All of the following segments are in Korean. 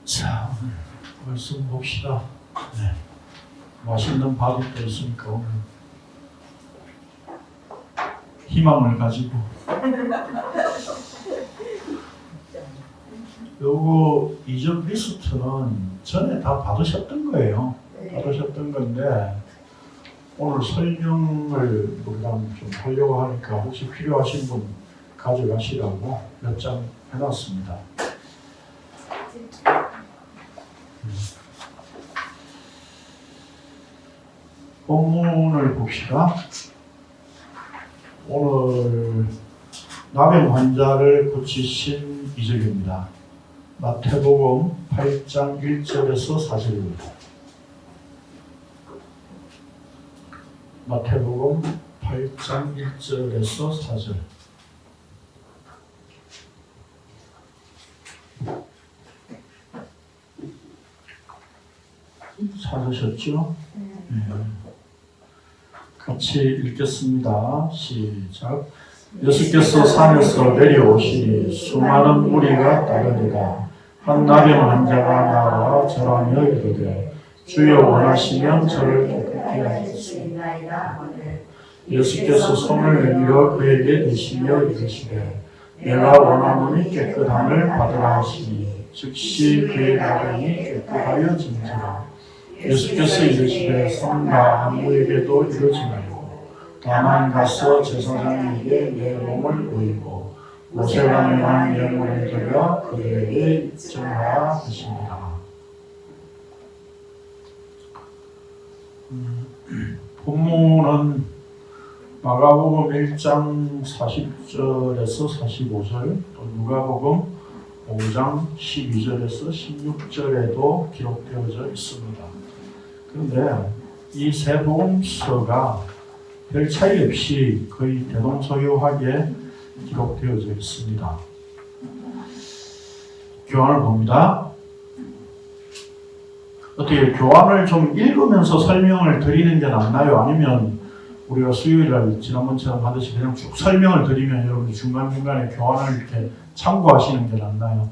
자, 오늘 말씀 봅시다. 네. 맛있는 밥이 또 있으니까 오늘 희망을 가지고 요거 이전 리스트는 전에 다 받으셨던 거예요. 받으셨던 건데 오늘 설명을 우리가 좀 하려고 하니까 혹시 필요하신 분 가져가시라고 몇 장 해놨습니다. 본문을 봅시다. 오늘 나병 환자를 고치신 이적입니다. 마태복음 8장 1절에서 4절입니다. 마태복음 8장 1절에서 4절. 찾으셨죠? 네. 같이 읽겠습니다. 시작. 예수께서 산에서 내려오시니 수많은 무리가 따르니라. 한 나병 환자가 나와 절하며 이르되 주여 원하시면 저를 깨끗게 하실 수 있나이다. 예수께서 손을 내밀어 그에게 대시며 이르시되 내가 원하노니 깨끗함을 받으라 하시니 즉시 그의 나병이 깨끗하여진지라. 예수께서 이르시되 성가 아무에게도 이르지 말고 다만 가서 제사장에게 내 몸을 보이고 모세가 명한 예물을 들여 그들에게 입증하라 하시니라. 본문은 마가복음 1장 40절에서 45절, 또 누가복음 5장 12절에서 16절에도 기록되어져 있습니다. 그런데 이 세 복음서가 별 차이 없이 거의 대동소이하게 기록되어져 있습니다. 교환을 봅니다. 어떻게 교환을 좀 읽으면서 설명을 드리는 게 낫나요? 아니면 우리가 수요일날 지난번처럼 하듯이 그냥 쭉 설명을 드리면 여러분이 중간중간에 교환을 이렇게 참고하시는 게 낫나요?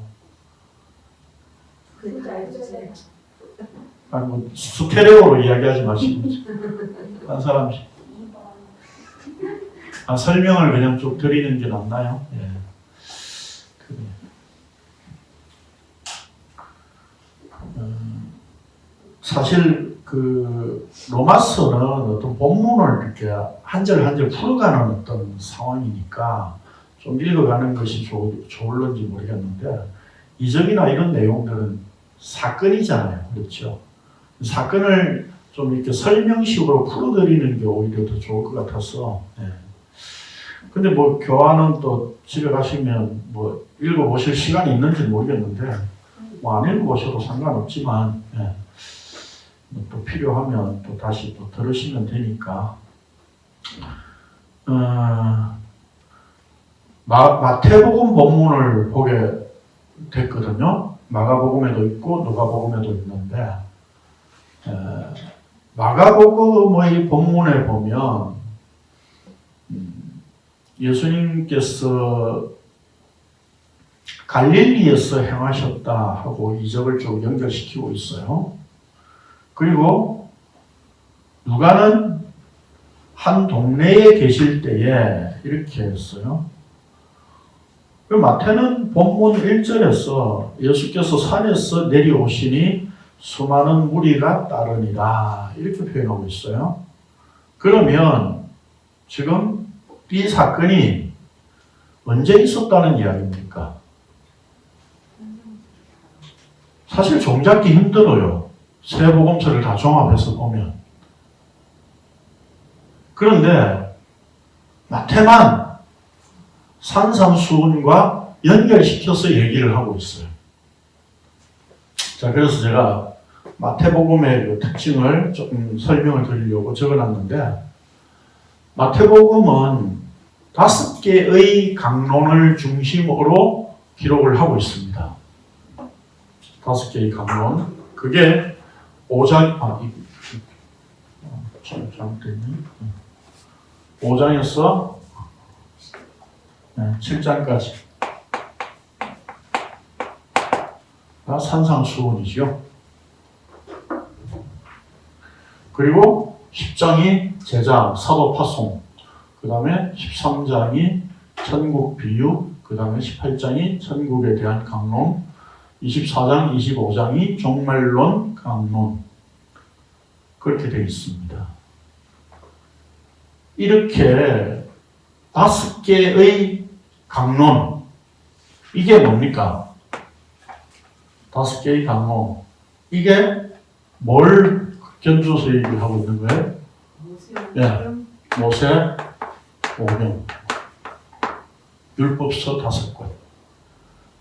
아니 뭐 스테레오로 이야기하지 마시고 한 사람씩 설명을 그냥 쭉 드리는 게 낫나요? 예. 그래. 사실 그 로마서는 어떤 본문을 이렇게 한 절 한 절 풀어가는 어떤 상황이니까 좀 읽어가는 것이 좋을런지 모르겠는데 이적이나 이런 내용들은 사건이잖아요, 그렇죠? 사건을 좀 이렇게 설명식으로 풀어드리는 게 오히려 더 좋을 것 같아서. 예. 근데 뭐 교환은 또 집에 가시면 뭐 읽어보실 시간이 있는지 모르겠는데 뭐 안 읽어보셔도 상관없지만. 예. 또 필요하면 또 다시 또 들으시면 되니까. 마태복음 본문을 보게 됐거든요. 마가복음에도 있고 누가복음에도 있는데 마가복음의 본문에 보면 예수님께서 갈릴리에서 행하셨다 하고 이적을 좀 연결시키고 있어요. 그리고 누가는 한 동네에 계실 때에 이렇게 했어요. 마태는 본문 1절에서 예수께서 산에서 내려오시니 수많은 무리가 따르니라 이렇게 표현하고 있어요. 그러면 지금 이 사건이 언제 있었다는 이야기입니까? 사실 종잡기 힘들어요. 세 복음서를 다 종합해서 보면. 그런데 마태만 산삼수훈과 연결시켜서 얘기를 하고 있어요. 자, 그래서 제가 마태복음의 그 특징을 조금 설명을 드리려고 적어놨는데 마태복음은 5개의 강론을 중심으로 기록을 하고 있습니다. 5개의 강론. 그게 5장, 잘못됐네. 5장에서 7장까지. 산상수훈이죠. 그리고 10장이 제자, 사도 파송, 그 다음에 13장이 천국 비유, 그 다음에 18장이 천국에 대한 강론, 24장, 25장이 종말론 강론, 그렇게 되어 있습니다. 이렇게 5개의 강론, 이게 뭡니까? 5개의 강론, 이게 뭘 견주어서 얘기를 하고 있는 거예요? 모세, 오경, 율법서 5권.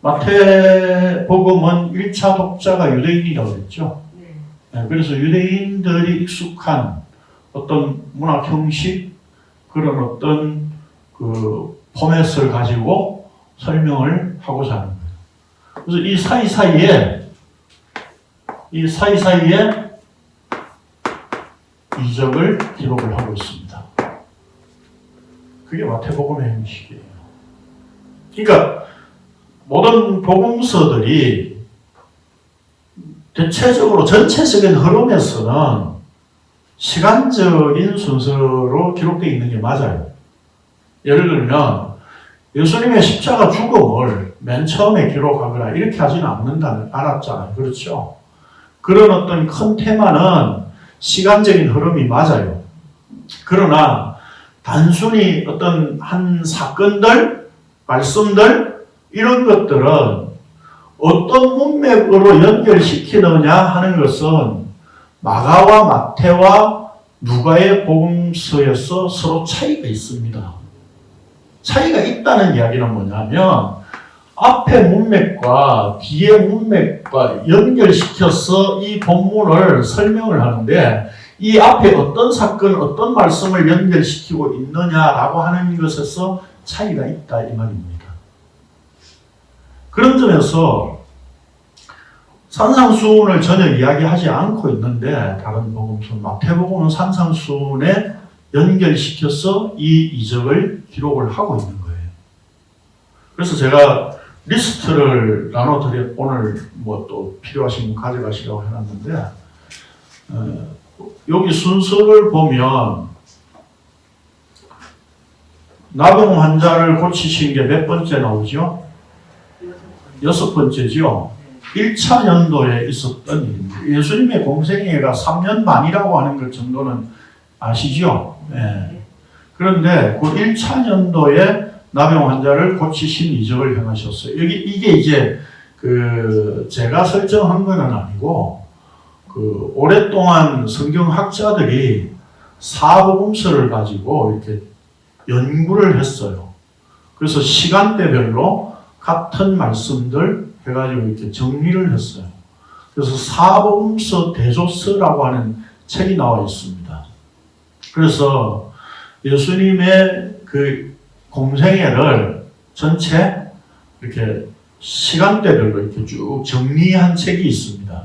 마태복음은 1차 독자가 유대인이라고 했죠. 그래서 유대인들이 익숙한 어떤 문학 형식, 그런 어떤 그 포맷을 가지고 설명을 하고자 하는 거예요. 그래서 이 사이사이에 이적을 기록을 하고 있습니다. 그게 마태복음의 형식이에요. 그러니까 모든 복음서들이 대체적으로 전체적인 흐름에서는 시간적인 순서로 기록되어 있는 게 맞아요. 예를 들면 예수님의 십자가 죽음을 맨 처음에 기록하거나 이렇게 하지는 않았잖아요. 그렇죠? 그런 어떤 큰 테마는 시간적인 흐름이 맞아요. 그러나 단순히 어떤 한 사건들, 말씀들 이런 것들은 어떤 문맥으로 연결시키느냐 하는 것은 마가와 마태와 누가의 복음서에서 서로 차이가 있습니다. 차이가 있다는 이야기는 뭐냐면 앞에 문맥과 뒤에 문맥과 연결시켜서 이 본문을 설명을 하는데 이 앞에 어떤 사건, 어떤 말씀을 연결시키고 있느냐라고 하는 것에서 차이가 있다 이 말입니다. 그런 점에서 산상수훈을 전혀 이야기하지 않고 있는데 다른 복음서 마태복음은 산상수훈에 연결시켜서 이 이적을 기록을 하고 있는 거예요. 그래서 제가 리스트를 나눠드려 오늘 뭐 또 필요하신 분 가져가시라고 해놨는데 여기 순서를 보면 나병 환자를 고치신 게 몇 번째 나오죠? 6번째죠. 1차 연도에 있었던 일입니다. 예수님의 공생애가 3년 반이라고 하는 것 정도는 아시죠? 네. 그런데 그 1차 연도에 나병 환자를 고치신 이적을 행하셨어요. 이게 이제 제가 설정한 건 아니고 오랫동안 성경학자들이 사복음서를 가지고 이렇게 연구를 했어요. 그래서 시간대별로 같은 말씀들 해가지고 이렇게 정리를 했어요. 그래서 사복음서 대조서라고 하는 책이 나와 있습니다. 그래서 예수님의 그 공생애를 전체 이렇게 시간대별로 이렇게 쭉 정리한 책이 있습니다.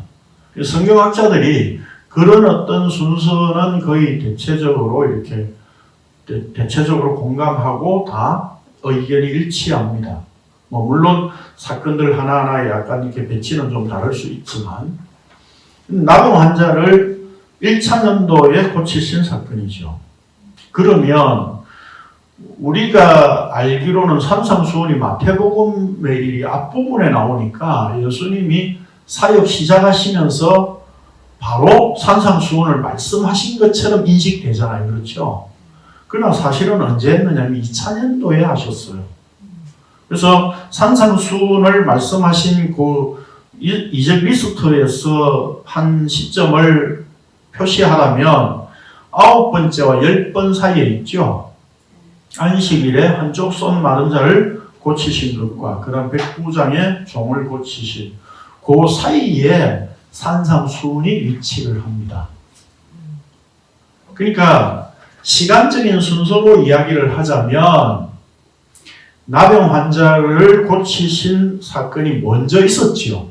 성경학자들이 그런 어떤 순서는 거의 대체적으로 공감하고 다 의견이 일치합니다. 물론 사건들 하나하나 약간 이렇게 배치는 좀 다를 수 있지만 나병 환자를 1차 연도에 고치신 사건이죠. 그러면 우리가 알기로는 산상수훈이 마태복음의 일이 앞부분에 나오니까 예수님이 사역 시작하시면서 바로 산상수훈을 말씀하신 것처럼 인식되잖아요. 그렇죠? 그러나 사실은 언제 했느냐면 2차 연도에 하셨어요. 그래서 산상수훈을 말씀하신 그 이적 리스트에서 한 시점을 표시하라면 9번째와 10번 사이에 있죠. 안식일에 한쪽 손 마른 자를 고치신 것과 그 다음 109장에 종을 고치신 그 사이에 산상수훈이 위치를 합니다. 그러니까 시간적인 순서로 이야기를 하자면 나병 환자를 고치신 사건이 먼저 있었지요.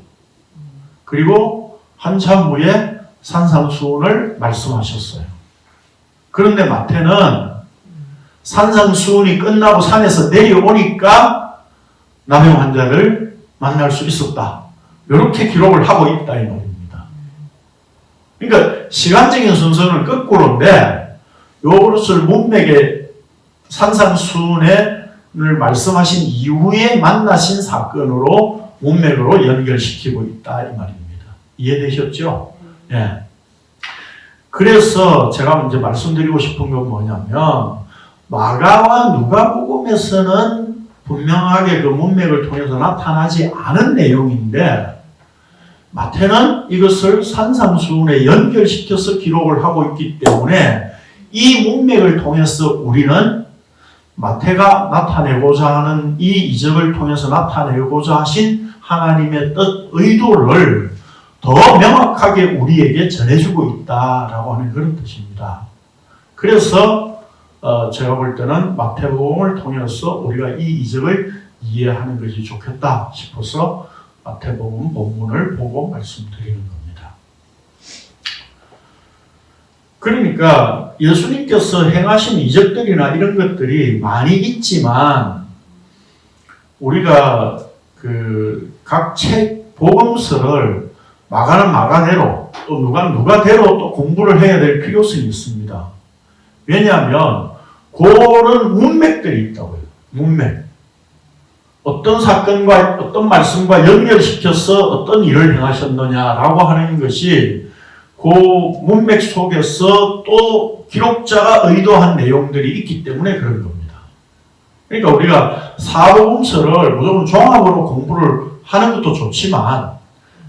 그리고 한참 후에 산상수훈을 말씀하셨어요. 그런데 마태는 산상수훈이 끝나고 산에서 내려오니까 나병 환자를 만날 수 있었다. 이렇게 기록을 하고 있다 이 말입니다. 그러니까 시간적인 순서는 거꾸로인데 요것을 문맥의 산상수훈을 말씀하신 이후에 만나신 사건으로 문맥으로 연결시키고 있다 이 말입니다. 이해되셨죠? 예. 그래서 제가 이제 말씀드리고 싶은 건 뭐냐면 마가와 누가복음에서는 분명하게 그 문맥을 통해서 나타나지 않은 내용인데 마태는 이것을 산상수훈에 연결시켜서 기록을 하고 있기 때문에 이 문맥을 통해서 우리는 마태가 나타내고자 하는 이 이적을 통해서 나타내고자 하신 하나님의 뜻, 의도를 더 명확하게 우리에게 전해주고 있다라고 하는 그런 뜻입니다. 그래서 제가 볼 때는 마태복음을 통해서 우리가 이 이적을 이해하는 것이 좋겠다 싶어서 마태복음 본문을 보고 말씀드리는 겁니다. 그러니까 예수님께서 행하신 이적들이나 이런 것들이 많이 있지만 우리가 그 각 책 복음서를 마가는 마가대로 또 누가는 누가대로 또 공부를 해야 될 필요성이 있습니다. 왜냐하면 그런 문맥들이 있다고요. 문맥. 어떤 사건과 어떤 말씀과 연결시켜서 어떤 일을 행하셨느냐라고 하는 것이 그 문맥 속에서 또 기록자가 의도한 내용들이 있기 때문에 그런 겁니다. 그러니까 우리가 사복음서를 무조건 종합으로 공부를 하는 것도 좋지만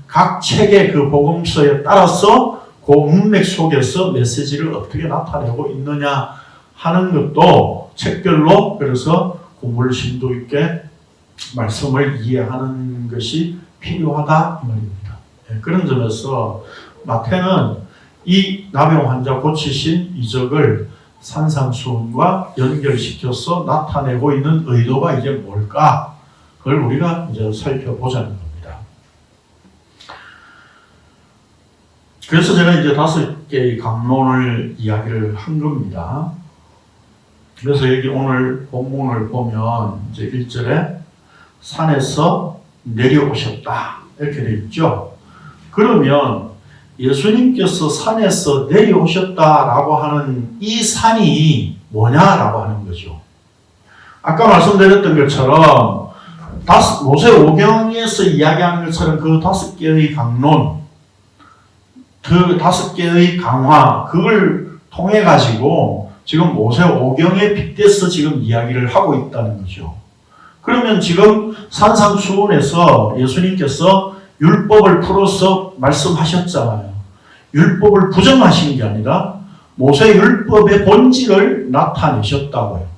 각 책의 그 복음서에 따라서 그 문맥 속에서 메시지를 어떻게 나타내고 있느냐 하는 것도 책별로 그래서 공부를 심도 있게 말씀을 이해하는 것이 필요하다 이 말입니다. 그런 점에서 마태는 이 나병 환자 고치신 이적을 산상수훈과 연결시켜서 나타내고 있는 의도가 이제 뭘까? 그걸 우리가 이제 살펴보자는 겁니다. 그래서 제가 이제 5개의 강론을 이야기를 한 겁니다. 그래서 여기 오늘 본문을 보면 이제 1절에 산에서 내려오셨다 이렇게 되어 있죠. 그러면 예수님께서 산에서 내려오셨다라고 하는 이 산이 뭐냐라고 하는 거죠. 아까 말씀드렸던 것처럼 모세오경에서 이야기하는 것처럼 그 5개의 강론, 그 5개의 강화, 그걸 통해 가지고 지금 모세오경에 빗대서 지금 이야기를 하고 있다는 거죠. 그러면 지금 산상수훈에서 예수님께서 율법을 풀어서 말씀하셨잖아요. 율법을 부정하신 게 아니라 모세 율법의 본질을 나타내셨다고요.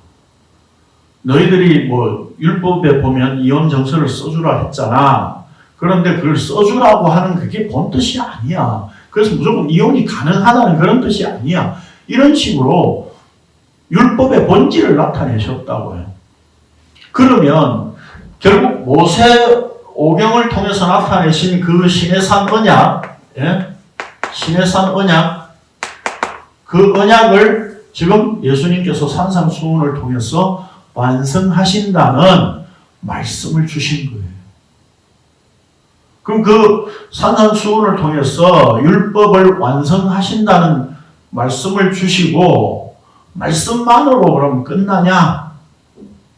너희들이 뭐 율법에 보면 이혼 정서를 써주라 했잖아. 그런데 그걸 써주라고 하는 그게 본 뜻이 아니야. 그래서 무조건 이혼이 가능하다는 그런 뜻이 아니야. 이런 식으로 율법의 본질을 나타내셨다고요. 그러면 결국 모세오경을 통해서 나타내신 그 시내산 언약, 시내산 언약, 그 언약을 지금 예수님께서 산상수훈을 통해서 완성하신다는 말씀을 주신 거예요. 그럼 그 산상수훈을 통해서 율법을 완성하신다는 말씀을 주시고 말씀만으로 그럼 끝나냐?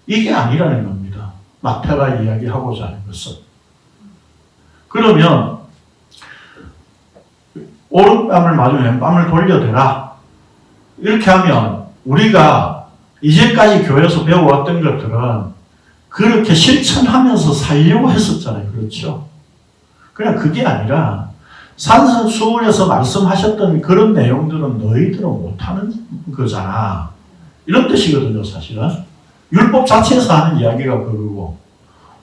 이게 아니라는 겁니다. 마태가 이야기하고자 하는 것은. 그러면 오른뺨을 맞으면 왼뺨을 돌려대라. 이렇게 하면 우리가 이제까지 교회에서 배워왔던 것들은 그렇게 실천하면서 살려고 했었잖아요. 그렇죠? 그냥 그게 아니라 산상수훈에서 말씀하셨던 그런 내용들은 너희들은 못하는 거잖아. 이런 뜻이거든요, 사실은. 율법 자체에서 하는 이야기가 그거고,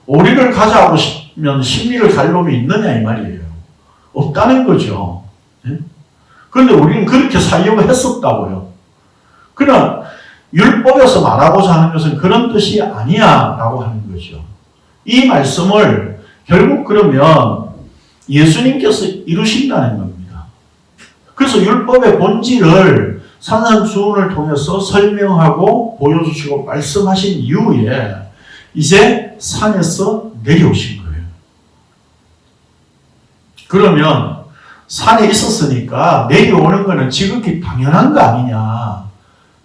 오리를 가져가고 싶으면 심리를 갈 놈이 있느냐 이 말이에요. 없다는 거죠. 그런데 우리는 그렇게 살려고 했었다고요. 그러나 율법에서 말하고자 하는 것은 그런 뜻이 아니야 라고 하는 거죠. 이 말씀을 결국 그러면 예수님께서 이루신다는 겁니다. 그래서 율법의 본질을 산상수훈을 통해서 설명하고 보여주시고 말씀하신 이후에 이제 산에서 내려오신 거예요. 그러면 산에 있었으니까 내려오는 거는 지극히 당연한 거 아니냐.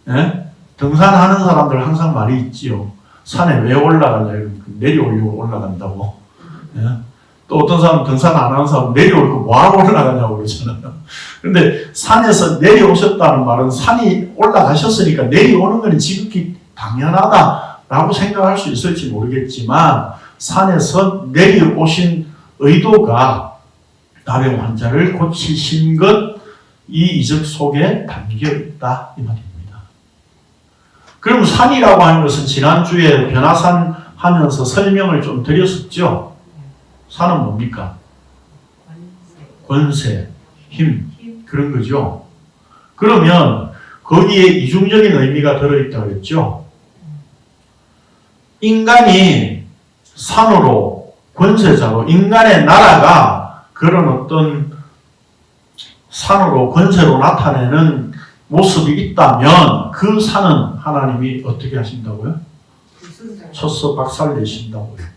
예? 등산하는 사람들 항상 말이 있지요. 산에 왜 올라가냐. 내려오려고 올라간다고. 예? 또 어떤 사람은 등산 안 하는 사람은 내려올 거 뭐하러 올라가냐고 그러잖아요. 근데 산에서 내려오셨다는 말은 산이 올라가셨으니까 내려오는 거는 지극히 당연하다라고 생각할 수 있을지 모르겠지만 산에서 내려오신 의도가 나병 환자를 고치신 것, 이 이적 속에 담겨 있다 이 말입니다. 그럼 산이라고 하는 것은 지난주에 변화산 하면서 설명을 좀 드렸었죠. 산은 뭡니까? 권세, 힘, 그런 거죠. 그러면 거기에 이중적인 의미가 들어있다고 했죠. 인간이 산으로, 권세자로, 인간의 나라가 그런 어떤 산으로, 권세로 나타내는 모습이 있다면 그 산은 하나님이 어떻게 하신다고요? 쳐서 박살내신다고요.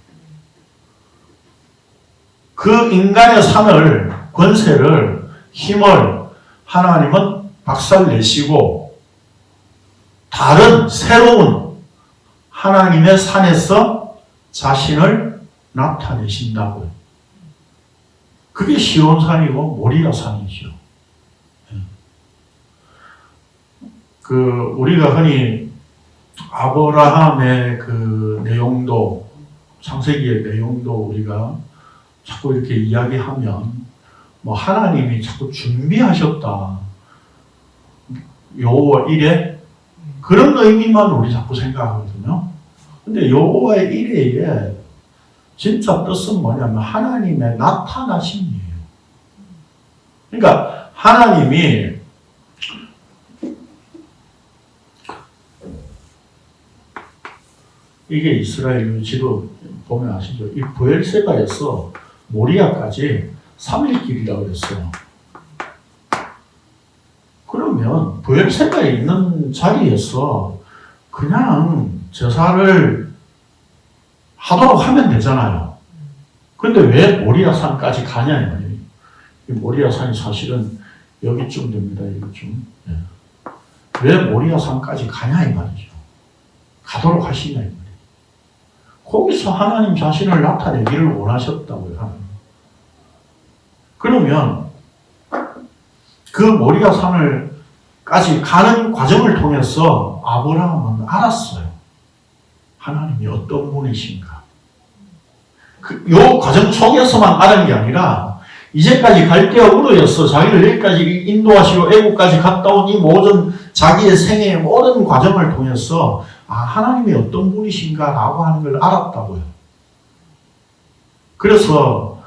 그 인간의 산을, 권세를, 힘을 하나님은 박살내시고 다른 새로운 하나님의 산에서 자신을 나타내신다고요. 그게 시온산이고 모리아산이죠. 우리가 흔히 아브라함의 그 내용도, 창세기의 내용도 우리가 자꾸 이렇게 이야기하면 하나님이 자꾸 준비하셨다. 여호와 이레 그런 의미만 우리 자꾸 생각하거든요. 근데 여호와의 이레의 진짜 뜻은 뭐냐면 하나님의 나타나심이에요. 그러니까 하나님이 이게 이스라엘 지도 보면 아시죠? 이 브엘세바에서 모리아까지 3일 길이라고 그랬어요. 그러면 브엘세바에 있는 자리에서 그냥 제사를 하도록 하면 되잖아요. 근데 왜 모리아산까지 가냐 이 말이에요. 이 모리아산이 사실은 여기쯤 됩니다. 여기쯤. 예. 왜 모리아산까지 가냐 이 말이죠. 가도록 하시냐 이 말이에요. 거기서 하나님 자신을 나타내기를 원하셨다고요. 하나님. 그러면 그 모리아산을까지 가는 과정을 통해서 아브라함은 알았어요. 하나님이 어떤 분이신가. 요 과정 속에서만 아는 게 아니라 이제까지 갈대아 우르에서 자기를 여기까지 인도하시고 애국까지 갔다 온 이 모든 자기의 생애의 모든 과정을 통해서 하나님이 어떤 분이신가라고 하는 걸 알았다고요. 그래서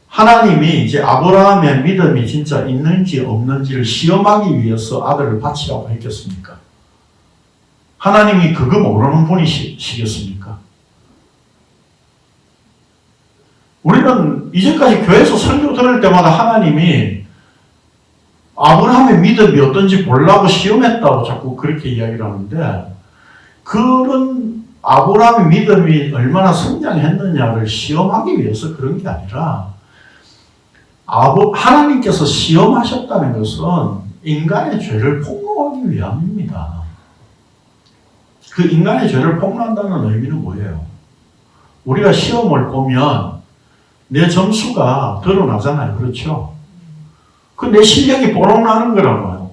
하나님이 이제 아브라함의 믿음이 진짜 있는지 없는지를 시험하기 위해서 아들을 바치라고 했겠습니까? 하나님이 그거 모르는 분이시겠습니까? 우리는 이제까지 교회에서 설교 들을 때마다 하나님이 아브라함의 믿음이 어떤지 보려고 시험했다고 자꾸 그렇게 이야기를 하는데 그런 아브라함의 믿음이 얼마나 성장했느냐를 시험하기 위해서 그런 게 아니라 하나님께서 시험하셨다는 것은 인간의 죄를 폭로하기 위함입니다. 그 인간의 죄를 폭로한다는 의미는 뭐예요? 우리가 시험을 보면 내 점수가 드러나잖아요. 그렇죠? 그 내 실력이 뽀록나는 거라고요.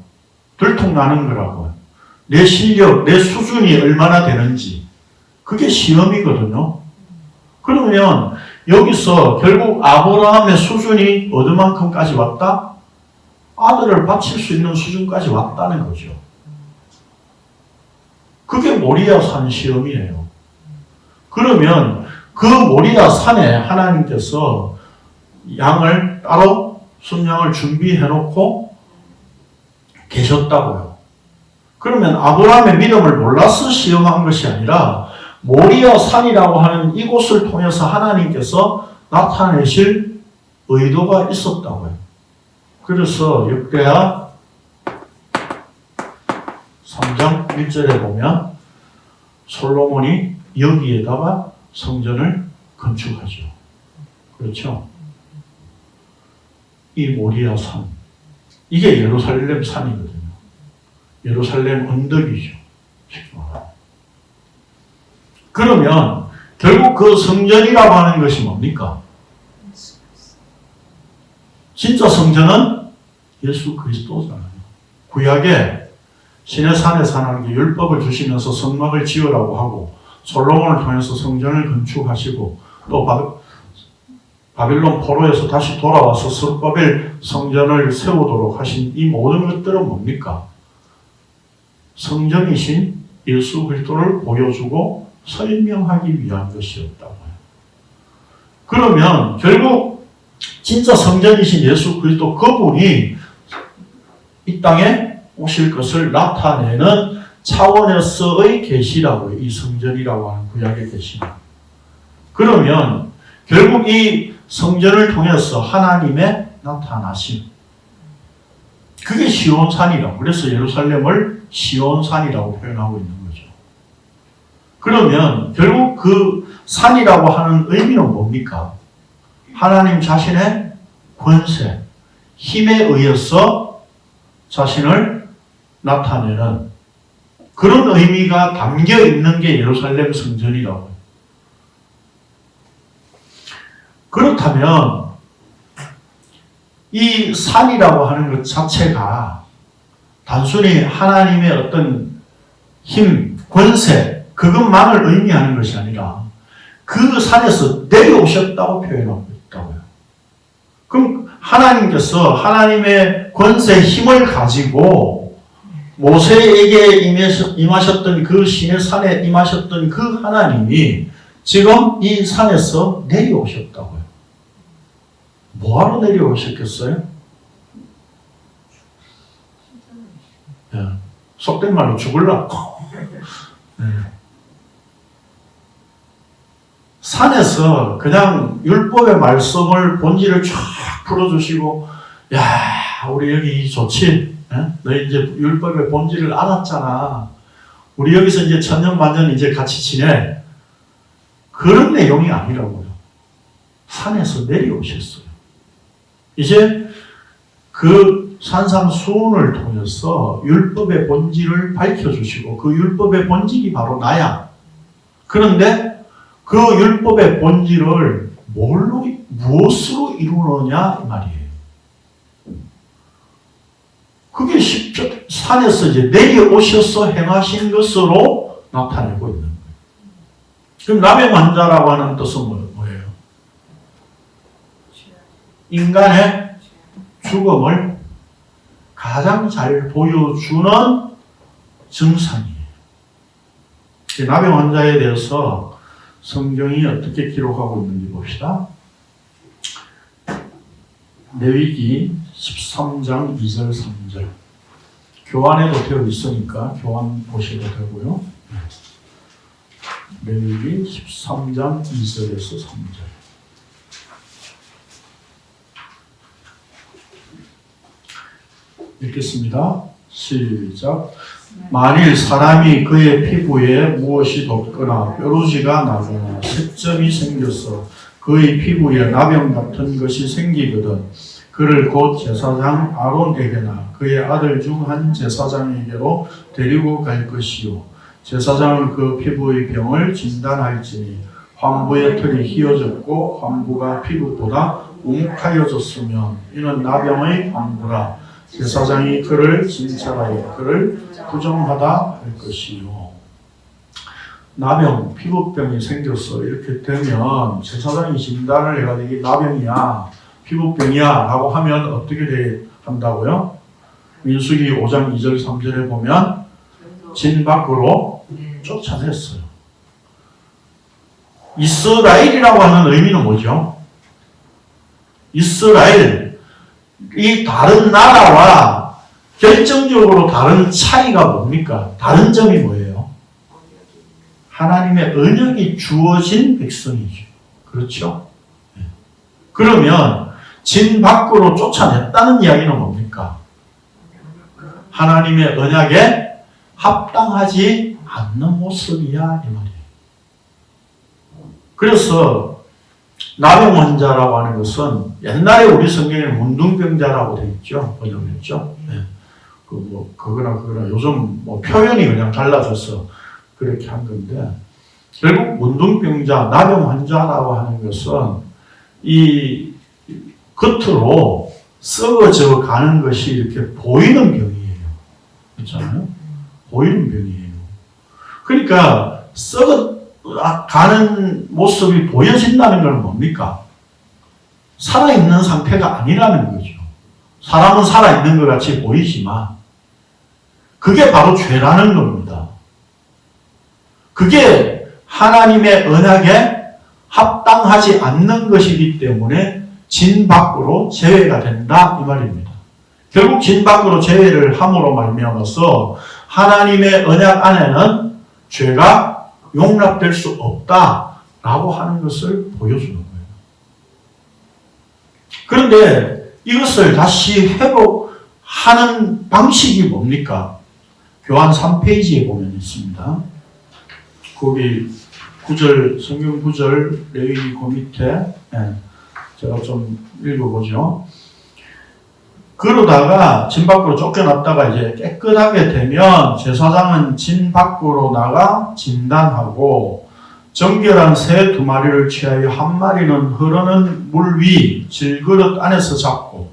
들통나는 거라고요. 내 실력, 내 수준이 얼마나 되는지. 그게 시험이거든요. 그러면 여기서 결국 아브라함의 수준이 어디만큼까지 왔다? 아들을 바칠 수 있는 수준까지 왔다는 거죠. 그게 모리아 산 시험이에요. 그러면 그 모리아 산에 하나님께서 양을 따로 순양을 준비해놓고 계셨다고요. 그러면 아브라함의 믿음을 몰라서 시험한 것이 아니라 모리아 산이라고 하는 이곳을 통해서 하나님께서 나타내실 의도가 있었다고요. 그래서 역대하 3장 1절에 보면 솔로몬이 여기에다가 성전을 건축하죠. 그렇죠? 이 모리아 산, 이게 예루살렘 산이거든요. 예루살렘 언덕이죠. 그러면 결국 그 성전이라고 하는 것이 뭡니까? 진짜 성전은 예수 그리스도잖아요. 구약에 신의 산에 사는 게 율법을 주시면서 성막을 지으라고 하고 솔로몬을 통해서 성전을 건축하시고 또 바빌론 포로에서 다시 돌아와서 스룹바벨 성전을 세우도록 하신 이 모든 것들은 뭡니까? 성전이신 예수 그리스도를 보여주고 설명하기 위한 것이었다고요. 그러면 결국 진짜 성전이신 예수 그리스도 그분이 이 땅에 오실 것을 나타내는 차원에서의 계시라고요. 이 성전이라고 하는 구약의 계시가. 그러면 결국 이 성전을 통해서 하나님의 나타나심, 그게 시온산이라고. 그래서 예루살렘을 시온산이라고 표현하고 있는 거죠. 그러면 결국 그 산이라고 하는 의미는 뭡니까? 하나님 자신의 권세, 힘에 의해서 자신을 나타내는 그런 의미가 담겨 있는 게 예루살렘 성전이라고. 그렇다면 이 산이라고 하는 것 자체가 단순히 하나님의 어떤 힘, 권세, 그것만을 의미하는 것이 아니라 그 산에서 내려오셨다고 표현하고 있다고요. 그럼 하나님께서 하나님의 권세, 힘을 가지고 모세에게 임하셨던 그 신의 산에 임하셨던 그 하나님이 지금 이 산에서 내려오셨다고요. 뭐하러 내려오셨겠어요? 네. 속된 말로 죽으려고. 네. 산에서 그냥 율법의 말씀을 본질을 쫙 풀어주시고, 야, 우리 여기 좋지? 너희 이제 율법의 본질을 알았잖아. 우리 여기서 이제 천년만년 이제 같이 지내. 그런 내용이 아니라고요. 산에서 내려오셨어요. 이제 그 산상수훈을 통해서 율법의 본질을 밝혀주시고 그 율법의 본질이 바로 나야. 그런데 그 율법의 본질을 무엇으로 이루느냐 이 말이에요. 그게 산에서 이제 내려오셔서 행하신 것으로 나타내고 있는 거예요. 그럼 나병 환자라고 하는 뜻은 뭐예요? 인간의 죽음을 가장 잘 보여주는 증상이에요. 나병 환자에 대해서 성경이 어떻게 기록하고 있는지 봅시다. 레위기 13장 2절 3절. 교환에도 되어 있으니까 교환 보셔도 되고요. 레위기 13장 2절에서 3절. 읽겠습니다. 시작. 만일 사람이 그의 피부에 무엇이 돋거나 뾰루지가 나거나 색점이 생겨서 그의 피부에 나병 같은 것이 생기거든 그를 곧 제사장 아론에게나 그의 아들 중 한 제사장에게로 데리고 갈 것이요 제사장은 그 피부의 병을 진단할지니 환부의 털이 휘어졌고 환부가 피부보다 우묵하여졌으면 이는 나병의 환부라 제사장이 그를 진찰하여 그를 부정하다 할 것이요. 나병, 피부병이 생겼어. 이렇게 되면 제사장이 진단을 해가지고 이게 나병이야, 피부병이야 라고 하면 어떻게 한다고요? 민수기 5장 2절 3절에 보면 진 밖으로 쫓아냈어요. 이스라엘이라고 하는 의미는 뭐죠? 이스라엘, 이 다른 나라와 결정적으로 다른 차이가 뭡니까? 다른 점이 뭐예요? 하나님의 언약이 주어진 백성이죠. 그렇죠? 그러면 진 밖으로 쫓아냈다는 이야기는 뭡니까? 하나님의 언약에 합당하지 않는 모습이야 이 말이에요. 그래서 나병 환자라고 하는 것은 옛날에 우리 성경에는 문둥병자라고 되어 있죠. 번역했죠. 네. 그거나 요즘 표현이 그냥 달라져서 그렇게 한 건데, 결국 문둥병자, 나병 환자라고 하는 것은 이 겉으로 썩어져 가는 것이 이렇게 보이는 병이에요. 그렇잖아요? 보이는 병이에요. 그러니까 썩어 가는 모습이 보여진다는 건 뭡니까? 살아있는 상태가 아니라는 거죠. 사람은 살아있는 것 같이 보이지만 그게 바로 죄라는 겁니다. 그게 하나님의 언약에 합당하지 않는 것이기 때문에 진 밖으로 제외가 된다 이 말입니다. 결국 진 밖으로 제외를 함으로 말미암아서 하나님의 언약 안에는 죄가 용납될 수 없다라고 하는 것을 보여주는 거예요. 그런데 이것을 다시 회복하는 방식이 뭡니까? 교환 3페이지에 보면 있습니다. 거기 성경 구절 레위기 그 밑에 제가 좀 읽어보죠. 그러다가 진 밖으로 쫓겨났다가 이제 깨끗하게 되면 제사장은 진 밖으로 나가 진단하고 정결한 새 2마리를 취하여 1마리는 흐르는 물 위 질그릇 안에서 잡고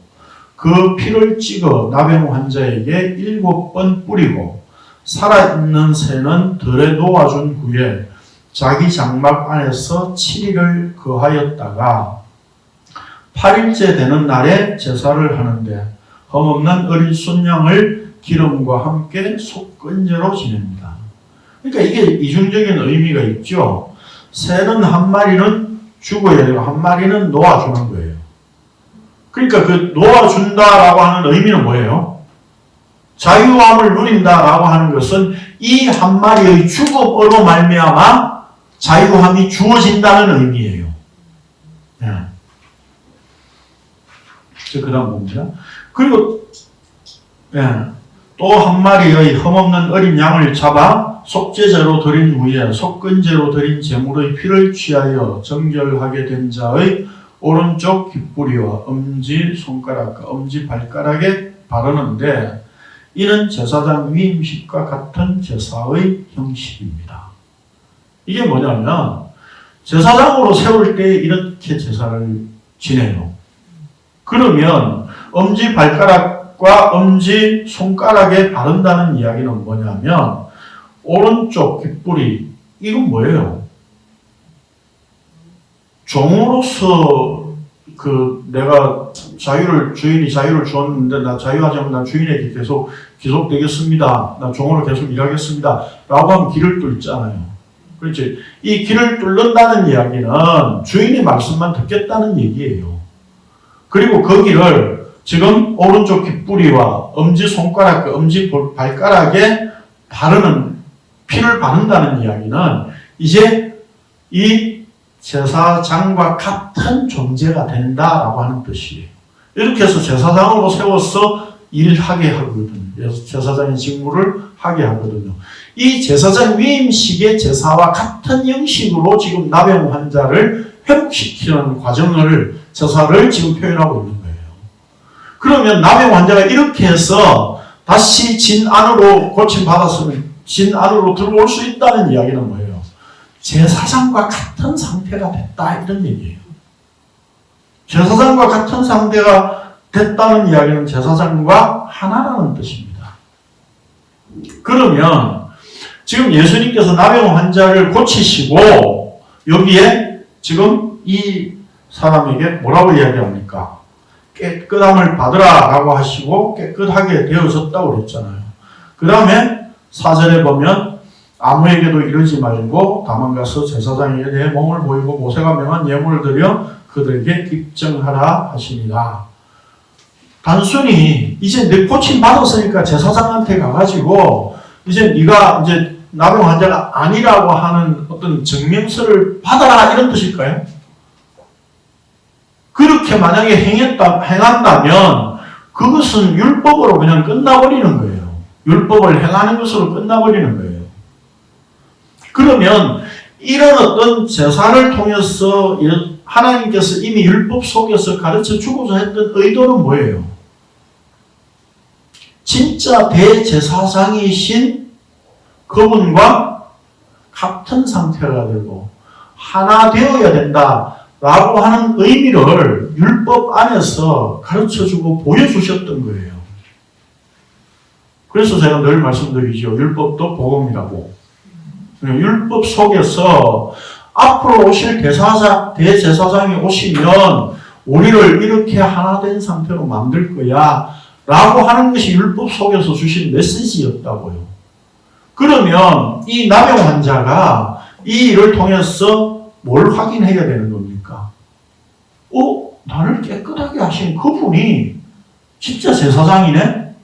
그 피를 찍어 나병 환자에게 7번 뿌리고 살아있는 새는 들에 놓아준 후에 자기 장막 안에서 7일을 거하였다가 8일째 되는 날에 제사를 하는데 흠없는 어린 순양을 기름과 함께 속건제로 지냅니다. 그러니까 이게 이중적인 의미가 있죠. 새는 1마리는 죽어야 되고 1마리는 놓아주는 거예요. 그러니까 그 놓아준다라고 하는 의미는 뭐예요? 자유함을 누린다라고 하는 것은 이 1마리의 죽음으로 말미암아 자유함이 주어진다는 의미예요. 네. 그 다음 봅니다. 그리고 또 1마리의 흠없는 어린 양을 잡아 속죄제로 드린 후에 속건제로 드린 제물의 피를 취하여 정결하게 된 자의 오른쪽 귓뿌리와 엄지 손가락과 엄지 발가락에 바르는데 이는 제사장 위임식과 같은 제사의 형식입니다. 이게 뭐냐면 제사장으로 세울 때 이렇게 제사를 지내요. 그러면 엄지 발가락과 엄지 손가락에 바른다는 이야기는 뭐냐면 오른쪽 귓뿌리 이건 뭐예요? 종으로서 내가 주인이 자유를 주었는데 나 자유하지 않으면 난 주인에게 계속 기속되겠습니다. 나 종으로 계속 일하겠습니다. 라고 하면 길을 뚫잖아요. 그렇지? 이 길을 뚫는다는 이야기는 주인의 말씀만 듣겠다는 얘기예요. 그리고 그 길을 지금 오른쪽 귓뿌리와 엄지 손가락과 엄지 발가락에 피를 바른다는 이야기는 이제 이 제사장과 같은 존재가 된다라고 하는 뜻이에요. 이렇게 해서 제사장으로 세워서 일하게 하거든요. 제사장의 직무를 하게 하거든요. 이 제사장 위임식의 제사와 같은 형식으로 지금 나병 환자를 회복시키는 제사를 지금 표현하고 있는 거예요. 그러면 나병 환자가 이렇게 해서 다시 진 안으로 고침받았으면 진 안으로 들어올 수 있다는 이야기는 뭐예요? 제사장과 같은 상태가 됐다 이런 얘기예요. 제사장과 같은 상태가 됐다는 이야기는 제사장과 하나라는 뜻입니다. 그러면 지금 예수님께서 나병 환자를 고치시고 여기에 지금 이 사람에게 뭐라고 이야기합니까? 깨끗함을 받으라 라고 하시고 깨끗하게 되어졌다고 그랬잖아요. 그 다음에 4절에 보면 아무에게도 이르지 말고 다만 가서 제사장에게 내 몸을 보이고 모세가 명한 예물을 드려 그들에게 입증하라 하시니라. 단순히 이제 내 고침 받았으니까 제사장한테 가가지고 이제 네가 이제 나병 환자가 아니라고 하는 어떤 증명서를 받아라 이런 뜻일까요? 그렇게 만약에 행한다면 그것은 율법으로 그냥 끝나버리는 거예요. 율법을 행하는 것으로 끝나버리는 거예요. 그러면 이런 어떤 제사를 통해서 하나님께서 이미 율법 속에서 가르쳐 주고자 했던 의도는 뭐예요? 진짜 대제사장이신 그분과 같은 상태가 되고 하나 되어야 된다라고 하는 의미를 율법 안에서 가르쳐주고 보여주셨던 거예요. 그래서 제가 늘 말씀드리죠. 율법도 복음이라고. 율법 속에서 앞으로 오실 대제사장이 오시면 우리를 이렇게 하나 된 상태로 만들 거야 라고 하는 것이 율법 속에서 주신 메시지였다고요. 그러면 이 나병 환자가 이 일을 통해서 뭘 확인해야 되는 겁니까? 나를 깨끗하게 하신 그분이 진짜 제사장이네?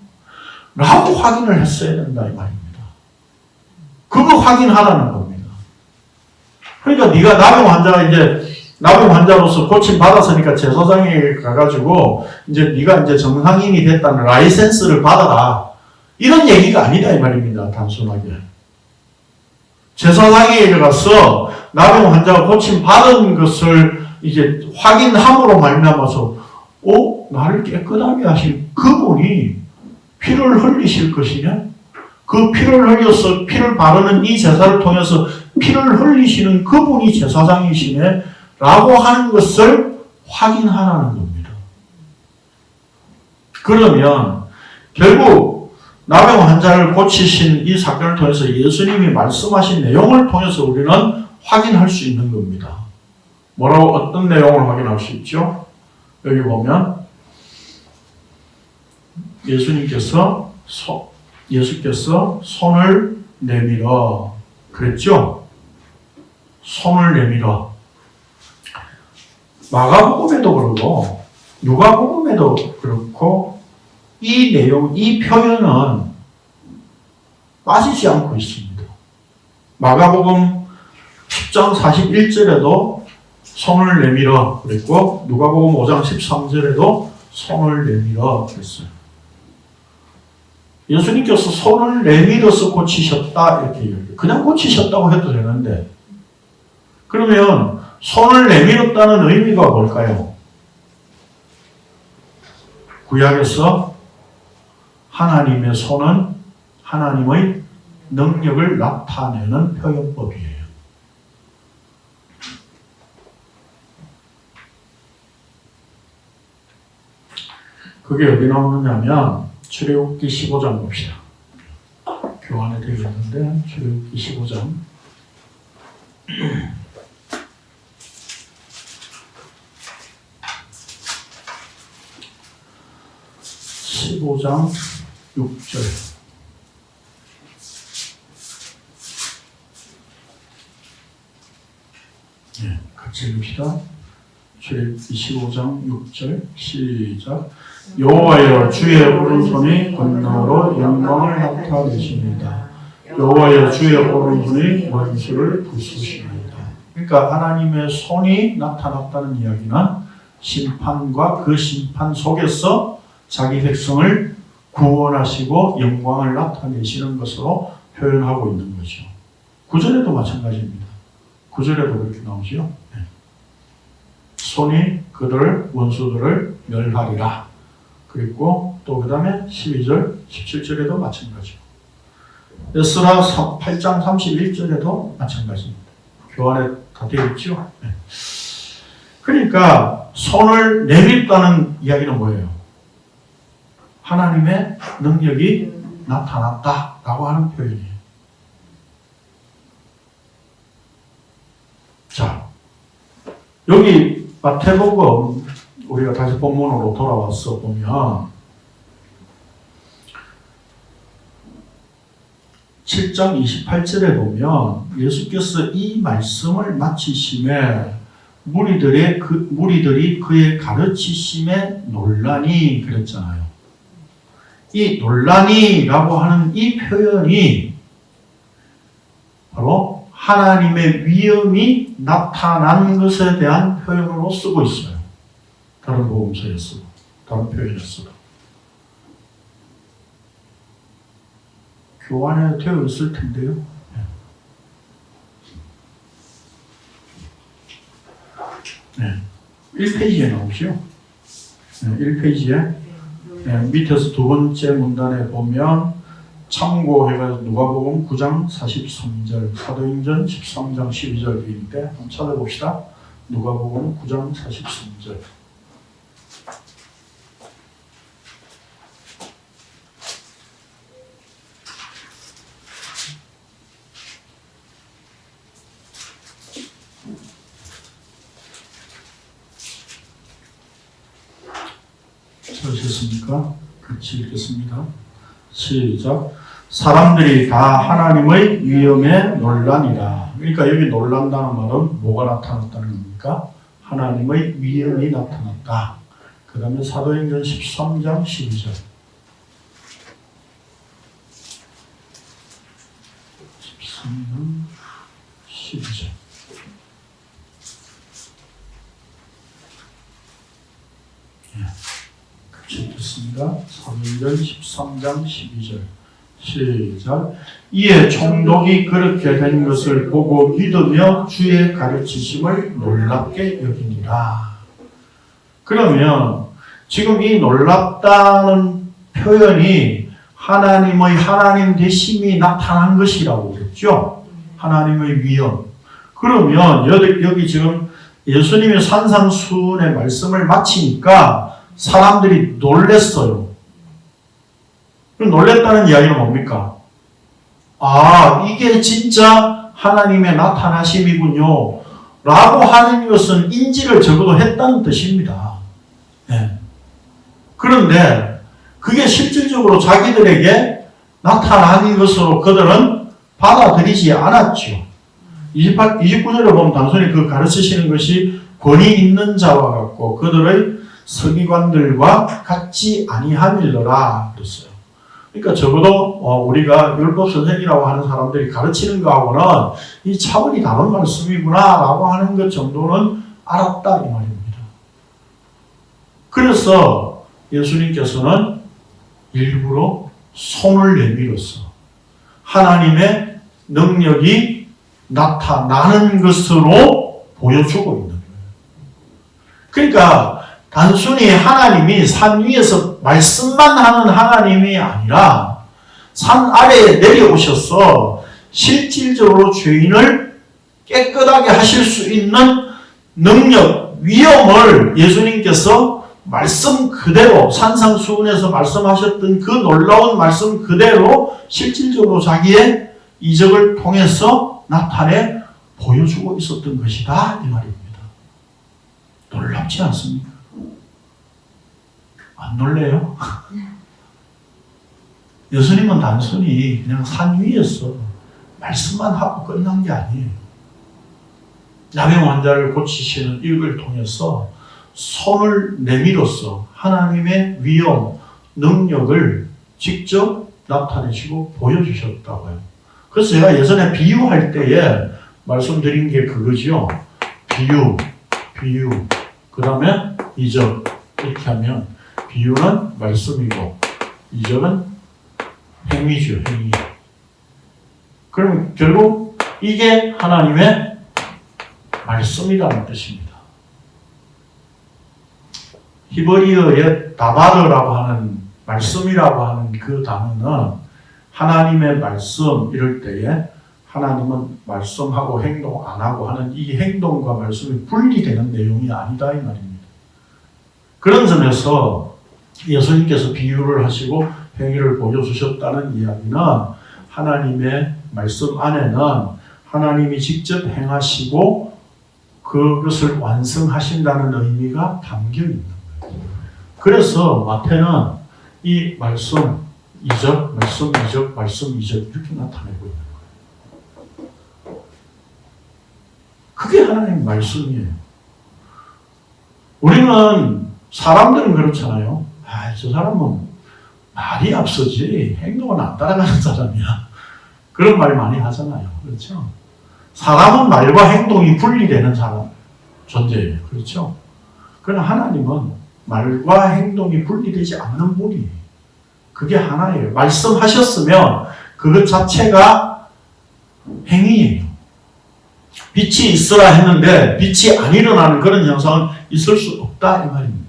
라고 확인을 했어야 된다 이 말입니다. 그거 확인하라는 겁니다. 그러니까 네가 나병 환자로서 고침 받았으니까 제사장에게 가가지고 이제 네가 이제 정상인이 됐다는 라이센스를 받아라. 이런 얘기가 아니다 이 말입니다. 단순하게. 제사장에게 가서 나병 환자가 고침 받은 것을 이제 확인함으로 말미암아서 나를 깨끗하게 하신 그분이 피를 흘리실 것이냐? 그 피를 흘려서 피를 바르는 이 제사를 통해서 피를 흘리시는 그분이 제사장이시네 라고 하는 것을 확인하라는 겁니다. 그러면 결국 나병 환자를 고치신 이 사건을 통해서 예수님이 말씀하신 내용을 통해서 우리는 확인할 수 있는 겁니다. 뭐라고 어떤 내용을 확인할 수 있죠? 여기 보면 예수께서 손을 내밀어 그랬죠? 손을 내밀어. 마가복음에도 그렇고 누가복음에도 그렇고 이 내용, 이 표현은 빠지지 않고 있습니다. 마가복음 10장 41절에도 손을 내밀어 그랬고 누가복음 5장 13절에도 손을 내밀어 그랬어요. 예수님께서 손을 내밀어서 고치셨다 이렇게 얘기해요. 그냥 고치셨다고 해도 되는데 그러면 손을 내밀었다는 의미가 뭘까요? 구약에서 하나님의 손은 하나님의 능력을 나타내는 표현법이에요. 그게 어디 나오느냐면 출애굽기 15장 봅시다. 교환에 되어 있는데 출애굽기 15장 15장 6절. 네, 같이 읽읍시다. 출애굽기 15장 6절 시작. 여호와여 주의 오른손이 권능으로 영광을 나타내십니다. 여호와여 주의 오른손이 원수를 부수십니다. 그러니까 하나님의 손이 나타났다는 이야기는 심판과 그 심판 속에서 자기 백성을 구원하시고 영광을 나타내시는 것으로 표현하고 있는 거죠. 9절에도 마찬가지입니다. 9절에도 그렇게 나오죠. 네. 손이 그들 원수들을 멸하리라. 그리고 또 그 다음에 12절, 17절에도 마찬가지고 에스라 8장 31절에도 마찬가지입니다. 교환에 다 되어 있죠. 네. 그러니까 손을 내밀다는 이야기는 뭐예요? 하나님의 능력이 나타났다라고 하는 표현이에요. 자, 여기 마태복음 우리가 다시 본문으로 돌아와서 보면 7장 28절에 보면 예수께서 이 말씀을 마치심에 무리들이 그의 가르치심에 놀라니 그랬잖아요. 이 놀라니라고 하는 이 표현이 바로 하나님의 위엄이 나타난 것에 대한 표현으로 쓰고 있어요. 다른 복음서에서도, 다른 표현에서도. 교환에 되어 있을 텐데요. 네. 1페이지에 나오죠. 네, 1페이지에 네, 밑에서 두 번째 문단에 보면 참고해가지고 누가복음 9장 43절, 사도행전 13장 12절인데 한번 찾아봅시다. 누가복음 9장 43절. 찾으셨습니까? 같이 읽겠습니다. 시작. 사람들이 다 하나님의 위엄에 놀라니라. 그러니까 여기 놀란다는 말은 뭐가 나타났다는 겁니까? 하나님의 위엄이 나타났다. 그 다음에 사도행전 13장 12절. 13장 12절. 같이 읽겠습니다. 사도행전 13장 12절. 시작. 이에 총독이 그렇게 된 것을 보고 믿으며 주의 가르치심을 놀랍게 여기니라. 그러면 지금 이 놀랍다는 표현이 하나님의 하나님 되심이 나타난 것이라고 그랬죠. 하나님의 위엄. 그러면 여기 지금 예수님의 산상수훈의 말씀을 마치니까 사람들이 놀랬어요. 놀랬다는 이야기는 뭡니까? 아, 이게 진짜 하나님의 나타나심이군요. 라고 하는 것은 인지를 적어도 했다는 뜻입니다. 네. 그런데 그게 실질적으로 자기들에게 나타나는 것으로 그들은 받아들이지 않았죠. 29절에 보면 단순히 그 가르치시는 것이 권위 있는 자와 같고 그들의 서기관들과 같지 아니함일러라 그랬어요. 그러니까 적어도 우리가 율법 선생이라고 하는 사람들이 가르치는 거하고는 이 차원이 다른 말씀이구나라고 하는 것 정도는 알았다 이 말입니다. 그래서 예수님께서는 일부러 손을 내밀어서 하나님의 능력이 나타나는 것으로 보여주고 있는 거예요. 그러니까 단순히 하나님이 산 위에서 말씀만 하는 하나님이 아니라 산 아래에 내려오셔서 실질적으로 죄인을 깨끗하게 하실 수 있는 능력, 위엄을 예수님께서 말씀 그대로 산상수훈에서 말씀하셨던 그 놀라운 말씀 그대로 실질적으로 자기의 이적을 통해서 나타내 보여주고 있었던 것이다 이 말입니다. 놀랍지 않습니까? 안 놀래요? 예수님은 단순히 그냥 산 위에서 말씀만 하고 끝난 게 아니에요. 나병 환자를 고치시는 일을 통해서 손을 내밀어서 하나님의 위엄, 능력을 직접 나타내시고 보여주셨다고요. 그래서 제가 예전에 비유할 때에 말씀드린 게 그거죠. 비유, 그 다음에 이적 이렇게 하면 비유는 말씀이고 이적은 행위죠. 행위. 그럼 결국 이게 하나님의 말씀이라는 뜻입니다. 히브리어의 다바르라고 하는 말씀이라고 하는 그 단어는 하나님의 말씀 이럴 때에 하나님은 말씀하고 행동 안 하고 하는 이 행동과 말씀이 분리되는 내용이 아니다 이 말입니다. 그런 점에서 예수님께서 비유를 하시고 행위를 보여주셨다는 이야기는 하나님의 말씀 안에는 하나님이 직접 행하시고 그것을 완성하신다는 의미가 담겨 있는 거예요. 그래서 마태는 이 말씀, 이적, 말씀, 이적, 말씀, 이적 이렇게 나타내고 있는 거예요. 그게 하나님의 말씀이에요. 우리는 사람들은 그렇잖아요. 아, 저 사람은 말이 앞서지 행동은 안 따라가는 사람이야. 그런 말 많이 하잖아요. 그렇죠? 사람은 말과 행동이 분리되는 사람, 존재예요. 그렇죠? 그러나 하나님은 말과 행동이 분리되지 않는 분이에요. 그게 하나예요. 말씀하셨으면 그것 자체가 행위예요. 빛이 있으라 했는데 빛이 안 일어나는 그런 현상은 있을 수 없다 이 말입니다.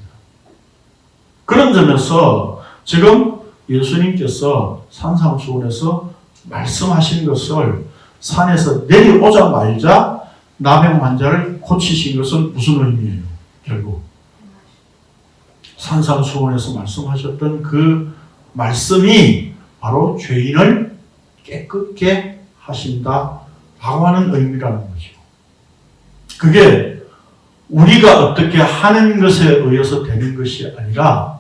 그런 점에서 지금 예수님께서 산상수훈에서 말씀하신 것을 산에서 내려오자마자 나병 환자를 고치신 것은 무슨 의미예요? 결국 산상수훈에서 말씀하셨던 그 말씀이 바로 죄인을 깨끗게 하신다라고 하는 의미라는 거죠. 그게 우리가 어떻게 하는 것에 의해서 되는 것이 아니라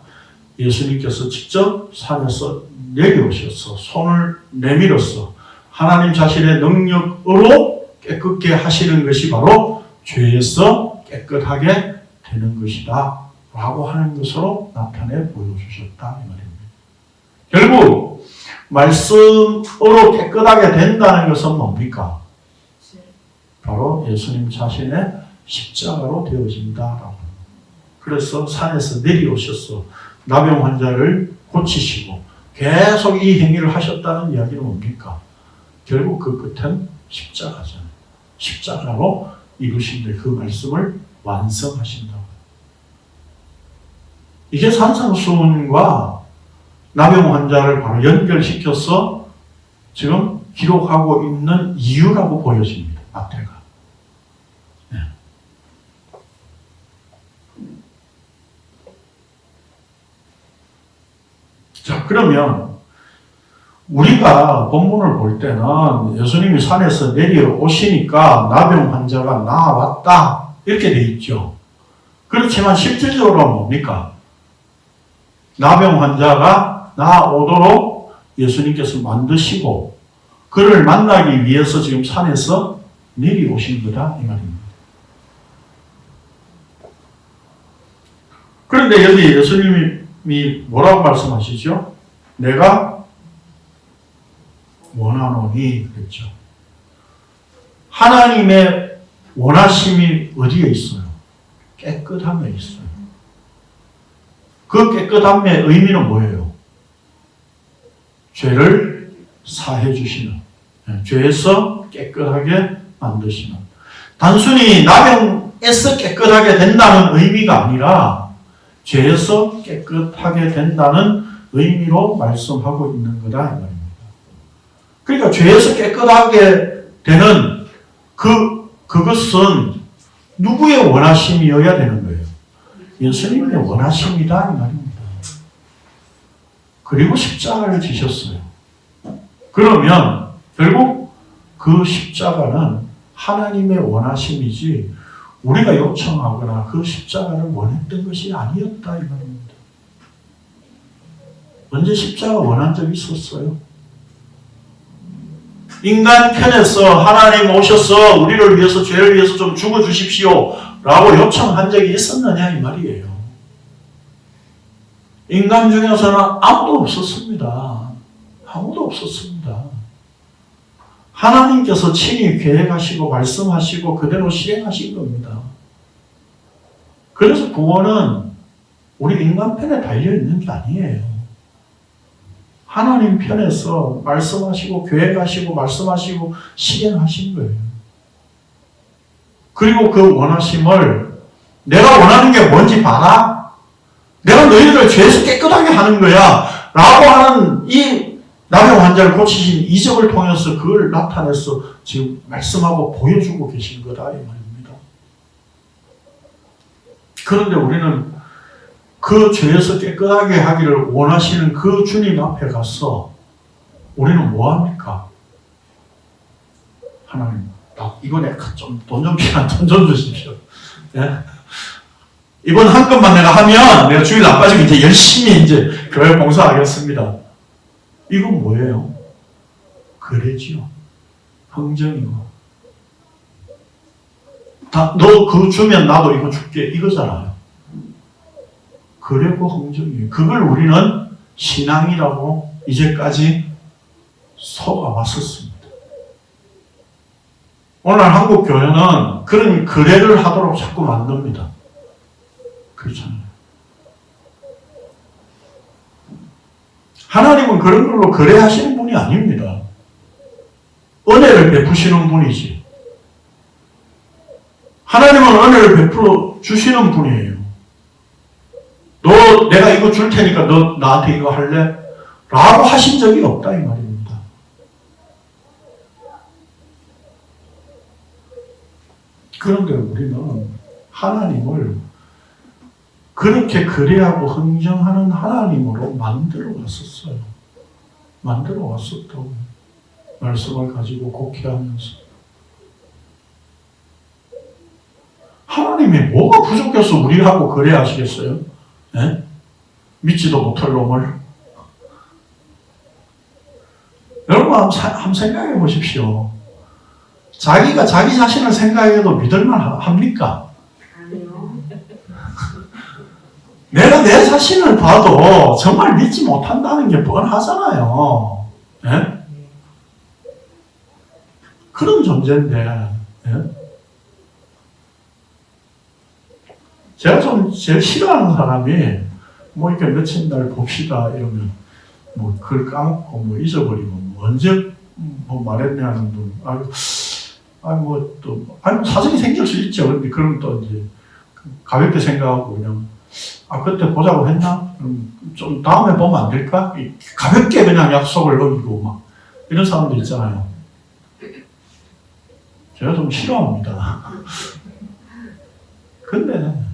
예수님께서 직접 산에서 내려오셔서 손을 내밀어서 하나님 자신의 능력으로 깨끗게 하시는 것이 바로 죄에서 깨끗하게 되는 것이다 라고 하는 것으로 나타내 보여주셨다 이 말입니다. 결국 말씀으로 깨끗하게 된다는 것은 뭡니까? 바로 예수님 자신의 십자가로 되어진다라고. 그래서 산에서 내려오셔서 나병 환자를 고치시고 계속 이 행위를 하셨다는 이야기는 뭡니까? 결국 그 끝은 십자가잖아요. 십자가로 이루신데 그 말씀을 완성하신다고. 이게 산상수훈과 나병 환자를 바로 연결시켜서 지금 기록하고 있는 이유라고 보여집니다. 마태가. 네. 자, 그러면 우리가 본문을 볼 때는 예수님이 산에서 내려오시니까 나병 환자가 나아왔다 이렇게 돼 있죠. 그렇지만 실질적으로 뭡니까? 나병 환자가 나아오도록 예수님께서 만드시고 그를 만나기 위해서 지금 산에서 내려오신 거다 이 말입니다. 그런데 여기 예수님이 뭐라고 말씀하시죠? 내가 원하노니 그랬죠. 하나님의 원하심이 어디에 있어요? 깨끗함에 있어요. 그 깨끗함의 의미는 뭐예요? 죄를 사해 주시는, 죄에서 깨끗하게 만드시는. 단순히 나병에서 깨끗하게 된다는 의미가 아니라 죄에서 깨끗하게 된다는 의미로 말씀하고 있는 거다 이 말입니다. 그러니까 죄에서 깨끗하게 되는 그것은 누구의 원하심이어야 되는 거예요? 예수님의 원하심이다 이 말입니다. 그리고 십자가를 지셨어요. 그러면 결국 그 십자가는 하나님의 원하심이지 우리가 요청하거나 그 십자가를 원했던 것이 아니었다 이 말입니다. 언제 십자가 원한 적이 있었어요? 인간 편에서 하나님 오셔서 우리를 위해서 죄를 위해서 좀 죽어주십시오 라고 요청한 적이 있었느냐 이 말이에요. 인간 중에서는 아무도 없었습니다. 아무도 없었습니다. 하나님께서 친히 계획하시고 말씀하시고 그대로 실행하신 겁니다. 그래서 구원은 우리 인간 편에 달려있는 게 아니에요. 하나님 편에서 말씀하시고 계획하시고 말씀하시고 실행하신 거예요. 그리고 그 원하심을 내가 원하는 게 뭔지 봐라. 내가 너희들을 죄에서 깨끗하게 하는 거야. 라고 하는 이 나병 환자를 고치신 이적을 통해서 그걸 나타내서 지금 말씀하고 보여주고 계신 거다 이 말입니다. 그런데 우리는 그 죄에서 깨끗하게 하기를 원하시는 그 주님 앞에 가서 우리는 뭐합니까? 하나님, 이거 내가 좀 돈 좀 필요한 돈 좀 주십시오. 예? 이번 한 건만 내가 하면 내가 주일 나빠지고 이제 열심히 이제 교회 봉사하겠습니다. 이건 뭐예요? 그래지요. 흥정이요. 너 그거 주면 나도 이거 줄게. 이거잖아요. 그래고 흥정이에요. 그걸 우리는 신앙이라고 이제까지 속아왔었습니다. 오늘 한국 교회는 그런 거래를 하도록 자꾸 만듭니다. 그렇잖아요. 하나님은 그런 걸로 거래하시는 분이 아닙니다. 은혜를 베푸시는 분이지. 하나님은 은혜를 베풀어 주시는 분이에요. 너 내가 이거 줄 테니까 너 나한테 이거 할래? 라고 하신 적이 없다 이 말입니다. 그런데 우리는 하나님을 그렇게 그래하고 흥정하는 하나님으로 만들어 왔었어요. 만들어 왔었다고. 말씀을 가지고 곡해하면서. 하나님이 뭐가 부족해서 우리하고 그래 하시겠어요? 네? 믿지도 못할 놈을. 여러분 한번 생각해 보십시오. 자기가 자기 자신을 생각해도 믿을만 합니까? 아니요. 내가 내 자신을 봐도 정말 믿지 못한다는 게 뻔하잖아요. 네? 그런 존재인데, 네? 제가 좀 제일 싫어하는 사람이 뭐 이렇게 며칠 날 봅시다 이러면 뭐 그걸 까먹고 뭐 잊어버리고 뭐 언제 뭐 말했냐는 분, 사정이 생길 수 있죠. 근데 그럼 또 이제 가볍게 생각하고 그냥 그때 보자고 했나? 그럼 좀 다음에 보면 안 될까? 가볍게 그냥 약속을 어기고 막 이런 사람들 있잖아요. 제가 좀 싫어합니다. 근데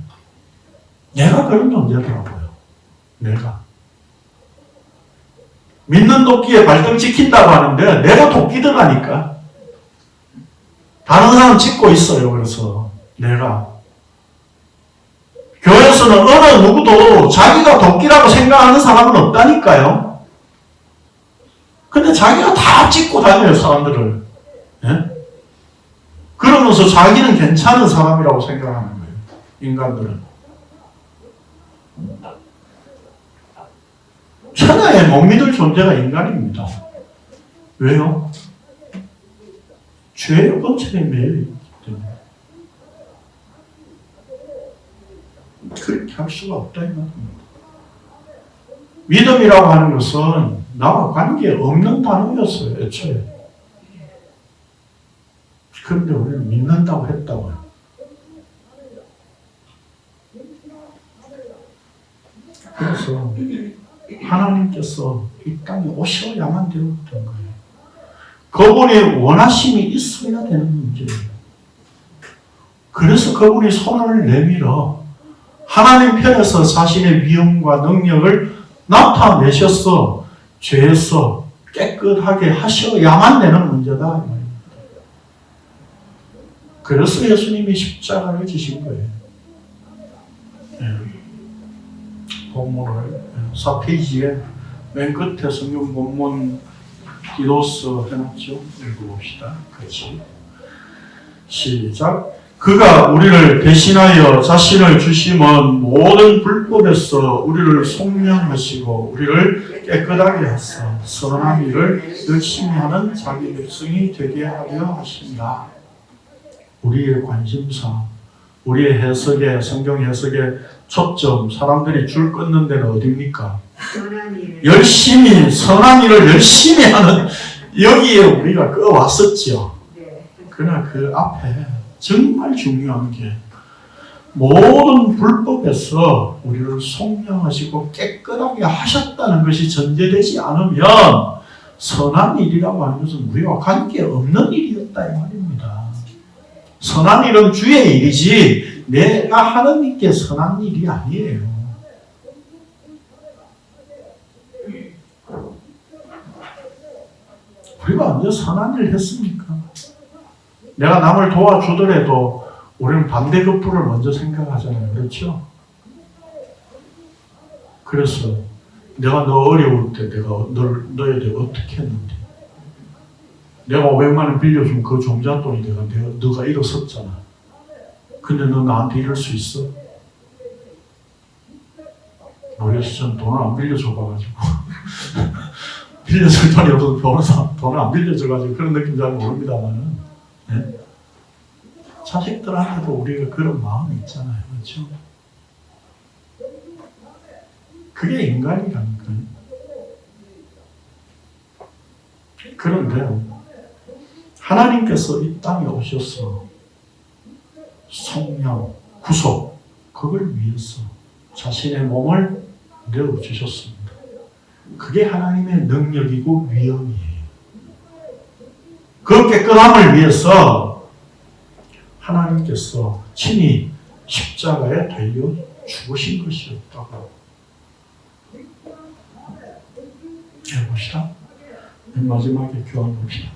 내가 그런 존재더라고요. 내가. 믿는 도끼에 발등 찍힌다고 하는데 내가 도끼더라니까. 다른 사람 찍고 있어요. 그래서 내가. 교회에서는 어느 누구도 자기가 도끼라고 생각하는 사람은 없다니까요. 근데 자기가 다 찍고 다녀요. 사람들을. 예? 그러면서 자기는 괜찮은 사람이라고 생각하는 거예요. 인간들은. 천하에 못 믿을 존재가 인간입니다. 왜요? 죄의 권체에 매여있기 때문에. 그렇게 할 수가 없다 이 말입니다. 믿음이라고 하는 것은 나와 관계없는 단어였어요. 애초에. 그런데 우리는 믿는다고 했다고요. 그래서 하나님께서 이 땅에 오셔야만 되었던 거예요. 그분의 원하심이 있어야 되는 문제예요. 그래서 그분이 손을 내밀어 하나님 편에서 자신의 위엄과 능력을 나타내셔서 죄에서 깨끗하게 하셔야만 되는 문제다. 그래서 예수님이 십자가를 지신 거예요. 네. 본문을 4페이지에 맨 끝에 성경 본문 디도스 해놨죠. 읽어봅시다. 같이 시작. 그가 우리를 대신하여 자신을 주심은 모든 불법에서 우리를 속량하시고 우리를 깨끗하게 하사 선한 일을 열심히 하는 자기 백성이 되게 하려 하신다. 우리의 관심사, 우리의 해석에, 성경 해석에 초점, 사람들이 줄 끊는 데는 어디입니까? 열심히, 선한 일을 열심히 하는, 여기에 우리가 끄어왔었죠. 그러나 그 앞에 정말 중요한 게 모든 불법에서 우리를 속량하시고 깨끗하게 하셨다는 것이 전제되지 않으면 선한 일이라고 하는 것은 우리와 관계없는 일이었다 이 말입니다. 선한 일은 주의 일이지 내가 하나님께 선한 일이 아니에요. 우리가 언제 선한 일을 했습니까? 내가 남을 도와주더라도 우리는 반대급부를 먼저 생각하잖아요. 그렇죠? 그래서 내가 너 어려울 때 내가 너에 대해 어떻게 했는데 내가 500만 원 빌려준 그 종잣돈이 너가 일어섰잖아. 근데 너 나한테 이럴 수 있어? 모르겠어. 전 돈을 안 빌려줘봐가지고 빌려줄 돈이 없어서 변호사 돈을 안 빌려줘가지고 그런 느낌 잘 모릅니다만은 네? 자식들한테도 우리가 그런 마음이 있잖아요. 그렇죠? 그게 인간이라는 거예요. 그런데 하나님께서 이 땅에 오셔서 성령, 구속, 그걸 위해서 자신의 몸을 내어주셨습니다. 그게 하나님의 능력이고 위엄이에요. 그 깨끗함을 위해서 하나님께서 친히 십자가에 달려 죽으신 것이었다고. 해봅시다. 맨 마지막에 교환합시다.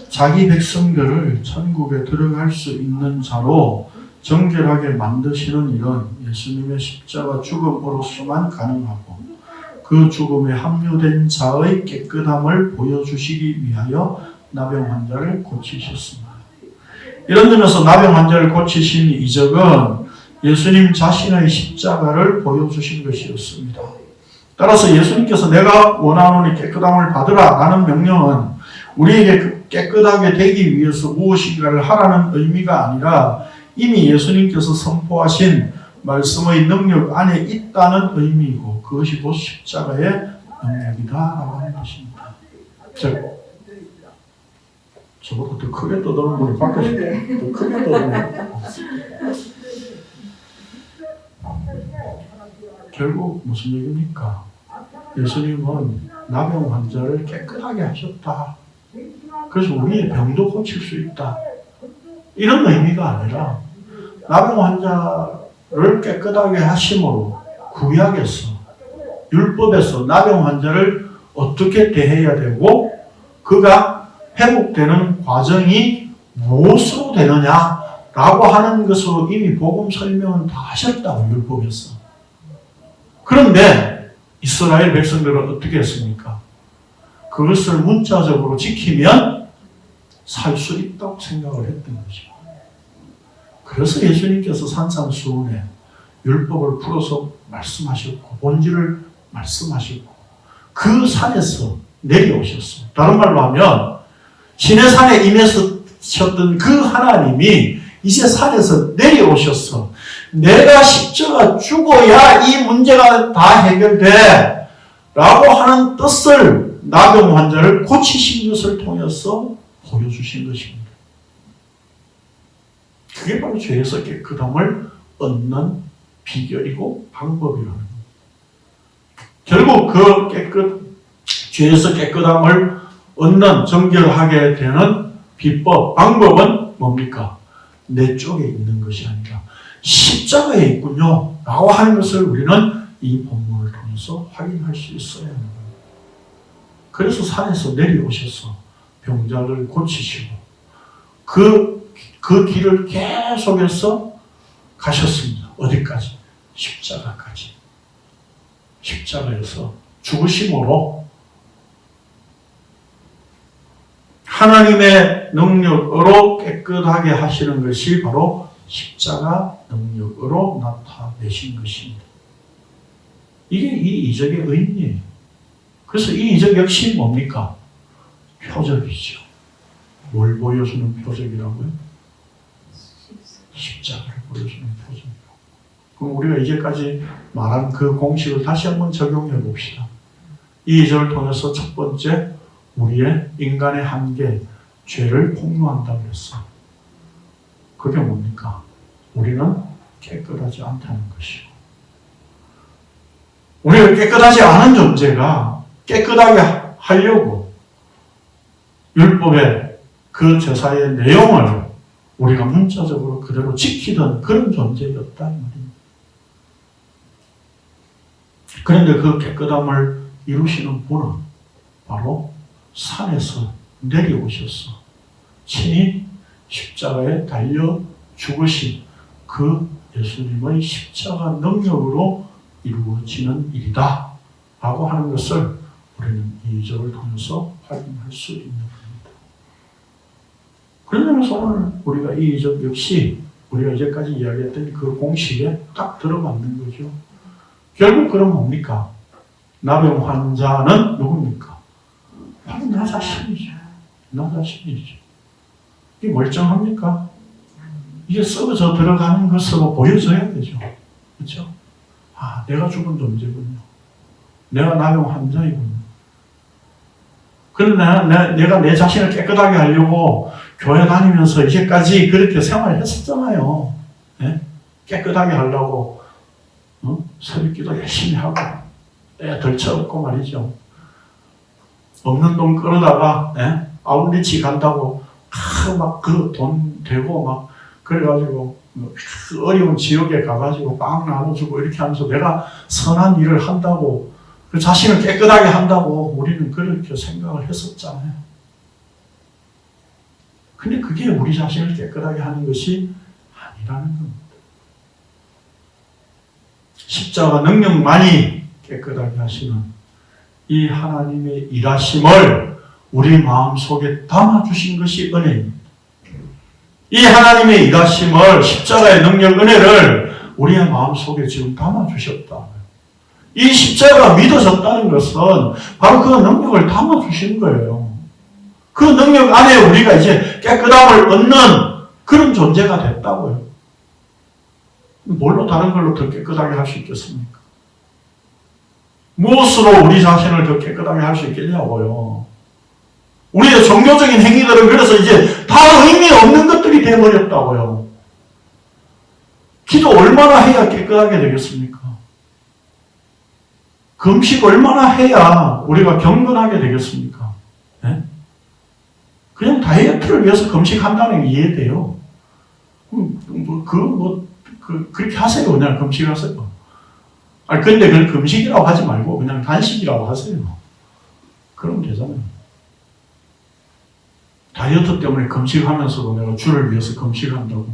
자기 백성들을 천국에 들어갈 수 있는 자로 정결하게 만드시는 일은 예수님의 십자가 죽음으로서만 가능하고 그 죽음에 합류된 자의 깨끗함을 보여주시기 위하여 나병 환자를 고치셨습니다. 이런 점에서 나병 환자를 고치신 이적은 예수님 자신의 십자가를 보여주신 것이었습니다. 따라서 예수님께서 내가 원하노니 깨끗함을 받으라 라는 명령은 우리에게 깨끗하게 되기 위해서 무엇인가를 하라는 의미가 아니라 이미 예수님께서 선포하신 말씀의 능력 안에 있다는 의미이고 그것이 곧 십자가의 능력이다라고 하는 것입니다. 저보다 더 크게 떠드는 분이 밖에서 더 크게 떠드는 결국 무슨 얘기입니까? 예수님은 나병 환자를 깨끗하게 하셨다. 그래서 우리의 병도 고칠 수 있다. 이런 의미가 아니라 나병 환자를 깨끗하게 하심으로 구약에서 율법에서 나병 환자를 어떻게 대해야 되고 그가 회복되는 과정이 무엇으로 되느냐라고 하는 것으로 이미 복음 설명은 다 하셨다고 율법에서. 그런데 이스라엘 백성들은 어떻게 했습니까? 그것을 문자적으로 지키면 살 수 있다고 생각을 했던 거죠. 그래서 예수님께서 산상수훈에 율법을 풀어서 말씀하셨고 본질을 말씀하셨고 그 산에서 내려오셨어요. 다른 말로 하면 신의 산에 임하셨던 그 하나님이 이제 산에서 내려오셨어. 내가 십자가 죽어야 이 문제가 다 해결돼 라고 하는 뜻을 나병 환자를 고치신 것을 통해서 보여주신 것입니다. 그게 바로 죄에서 깨끗함을 얻는 비결이고 방법이라는 겁니다. 결국 그 죄에서 깨끗함을 얻는 정결하게 되는 비법, 방법은 뭡니까? 내 쪽에 있는 것이 아니라 십자가에 있군요 라고 하는 것을 우리는 이 본문을 통해서 확인할 수 있어야 하는 겁니다. 그래서 산에서 내려오셔서 병자를 고치시고 그 길을 계속해서 가셨습니다. 어디까지? 십자가까지. 십자가에서 죽으심으로 하나님의 능력으로 깨끗하게 하시는 것이 바로 십자가 능력으로 나타내신 것입니다. 이게 이 이적의 의미예요. 그래서 이 이적 역시 뭡니까? 표적이죠. 뭘 보여주는 표적이라고요? 십자가를 보여주는 표적이라고. 그럼 우리가 이제까지 말한 그 공식을 다시 한번 적용해 봅시다. 이 이적을 통해서 첫 번째, 우리의 인간의 한계, 죄를 폭로한다고 했어. 그게 뭡니까? 우리는 깨끗하지 않다는 것이고, 우리가 깨끗하지 않은 존재가 깨끗하게 하려고 율법의 그 제사의 내용을 우리가 문자적으로 그대로 지키던 그런 존재였다 이 말입니다. 그런데 그 깨끗함을 이루시는 분은 바로 산에서 내려오셔서 친히 십자가에 달려 죽으신 그 예수님의 십자가 능력으로 이루어지는 일이다 라고 하는 것을 우리는 이 이적을 통해서 확인할 수 있는 겁니다. 그런 점에서 오늘 우리가 이 이적 역시 우리가 이제까지 이야기했던 그 공식에 딱 들어맞는 거죠. 결국 그럼 뭡니까? 나병 환자는 누굽니까? 바로 나 자신이죠. 나 자신이죠. 이게 멀쩡합니까? 이게 썩어져 들어가는 것으로 보여져야 되죠. 그렇죠? 아, 내가 죽은 존재군요. 내가 나병 환자이군요. 그러나 내가 내 자신을 깨끗하게 하려고 교회 다니면서 이제까지 그렇게 생활했었잖아요. 예? 깨끗하게 하려고 새벽기도 열심히 하고 때 덜쳐없고 말이죠. 없는 돈 끌어다가 아울리치 간다고 막 그 돈 대고 막 그래가지고 그 어려운 지역에 가가지고 빵 나눠주고 이렇게 하면서 내가 선한 일을 한다고 그 자신을 깨끗하게 한다고 우리는 그렇게 생각을 했었잖아요. 근데 그게 우리 자신을 깨끗하게 하는 것이 아니라는 겁니다. 십자가 능력만이 깨끗하게 하시는 이 하나님의 일하심을 우리 마음속에 담아주신 것이 은혜입니다. 이 하나님의 일하심을 십자가의 능력 은혜를 우리의 마음속에 지금 담아주셨다. 이 십자가가 믿어졌다는 것은 바로 그 능력을 담아주신 거예요. 그 능력 안에 우리가 이제 깨끗함을 얻는 그런 존재가 됐다고요. 뭘로 다른 걸로 더 깨끗하게 할 수 있겠습니까? 무엇으로 우리 자신을 더 깨끗하게 할 수 있겠냐고요. 우리의 종교적인 행위들은 그래서 이제 다 의미 없는 것들이 되어버렸다고요. 기도 얼마나 해야 깨끗하게 되겠습니까? 금식 얼마나 해야 우리가 경건하게 되겠습니까? 네? 그냥 다이어트를 위해서 금식한다는 게 이해돼요. 그렇게 하세요. 그냥 금식하세요. 근데 그걸 금식이라고 하지 말고 그냥 단식이라고 하세요. 그러면 되잖아요. 다이어트 때문에 금식하면서도 내가 주를 위해서 금식한다고.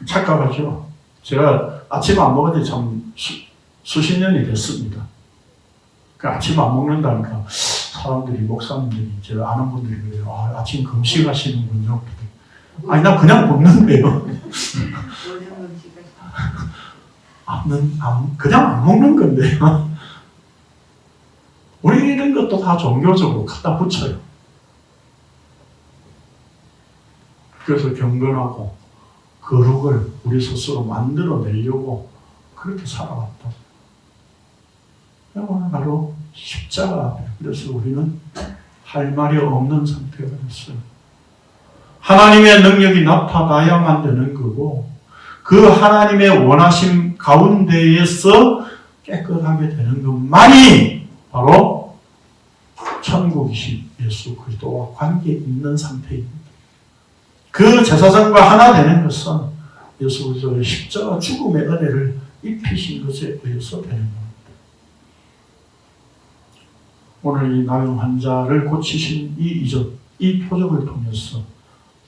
착각하죠. 제가 아침 안 먹은 지 참 수십 년이 됐습니다. 그 아침 안 먹는다니까 사람들이, 목사님들이, 제가 아는 분들이 그래요. 아침 금식하시는군요. 아니, 나 그냥 먹는데요. 그냥 안 먹는 건데요. 우리 이런 것도 다 종교적으로 갖다 붙여요. 그래서 경건하고 거룩을 우리 스스로 만들어내려고 그렇게 살아왔다. 오늘 바로 십자가 앞에 그래서 우리는 할 말이 없는 상태가 됐어요. 하나님의 능력이 나타나야만 되는 거고 그 하나님의 원하심 가운데에서 깨끗하게 되는 것만이 바로 천국이신 예수 그리스도와 관계 있는 상태입니다. 그 제사장과 하나 되는 것은 예수 그리스도의 십자가 죽음의 은혜를 입히신 것에 의해서 되는 겁니다. 오늘 이 나병 환자를 고치신 이 표적을 통해서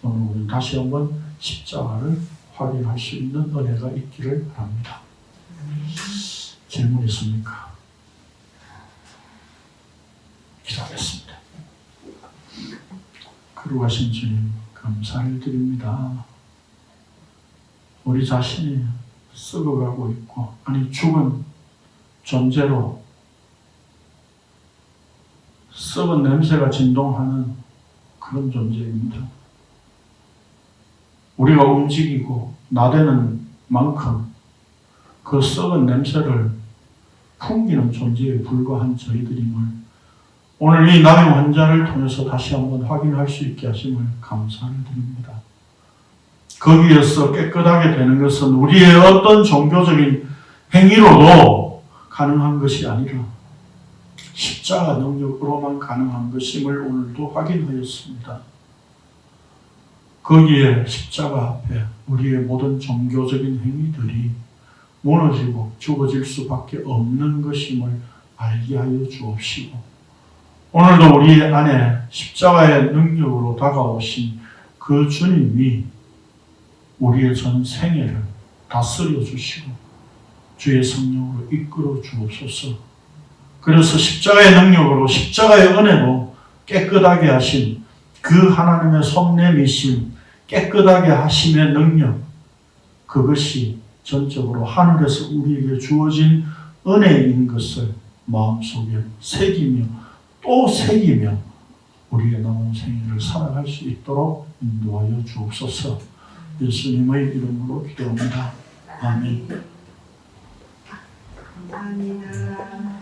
오늘 우리 다시 한번 십자가를 확인할 수 있는 은혜가 있기를 바랍니다. 질문 있습니까? 기도하겠습니다. 거룩하신 주님 감사를 드립니다. 우리 자신이 썩어가고 있고 죽은 존재로 썩은 냄새가 진동하는 그런 존재입니다. 우리가 움직이고 나대는 만큼 그 썩은 냄새를 풍기는 존재에 불과한 저희들임을 오늘 이 나병 환자를 통해서 다시 한번 확인할 수 있게 하심을 감사를 드립니다. 거기에서 깨끗하게 되는 것은 우리의 어떤 종교적인 행위로도 가능한 것이 아니라 십자가 능력으로만 가능한 것임을 오늘도 확인하였습니다. 거기에 십자가 앞에 우리의 모든 종교적인 행위들이 무너지고 죽어질 수밖에 없는 것임을 알게 하여 주옵시고 오늘도 우리 안에 십자가의 능력으로 다가오신 그 주님이 우리의 전 생애를 다스려 주시고 주의 성령으로 이끌어 주옵소서. 그래서 십자가의 능력으로 십자가의 은혜로 깨끗하게 하신 그 하나님의 섭내미심 깨끗하게 하심의 능력 그것이 전적으로 하늘에서 우리에게 주어진 은혜인 것을 마음속에 새기며 또 새기며 우리의 남은 생애를 살아갈 수 있도록 인도하여 주옵소서. 예수님의 이름으로 기도합니다. 아멘. 감사합니다.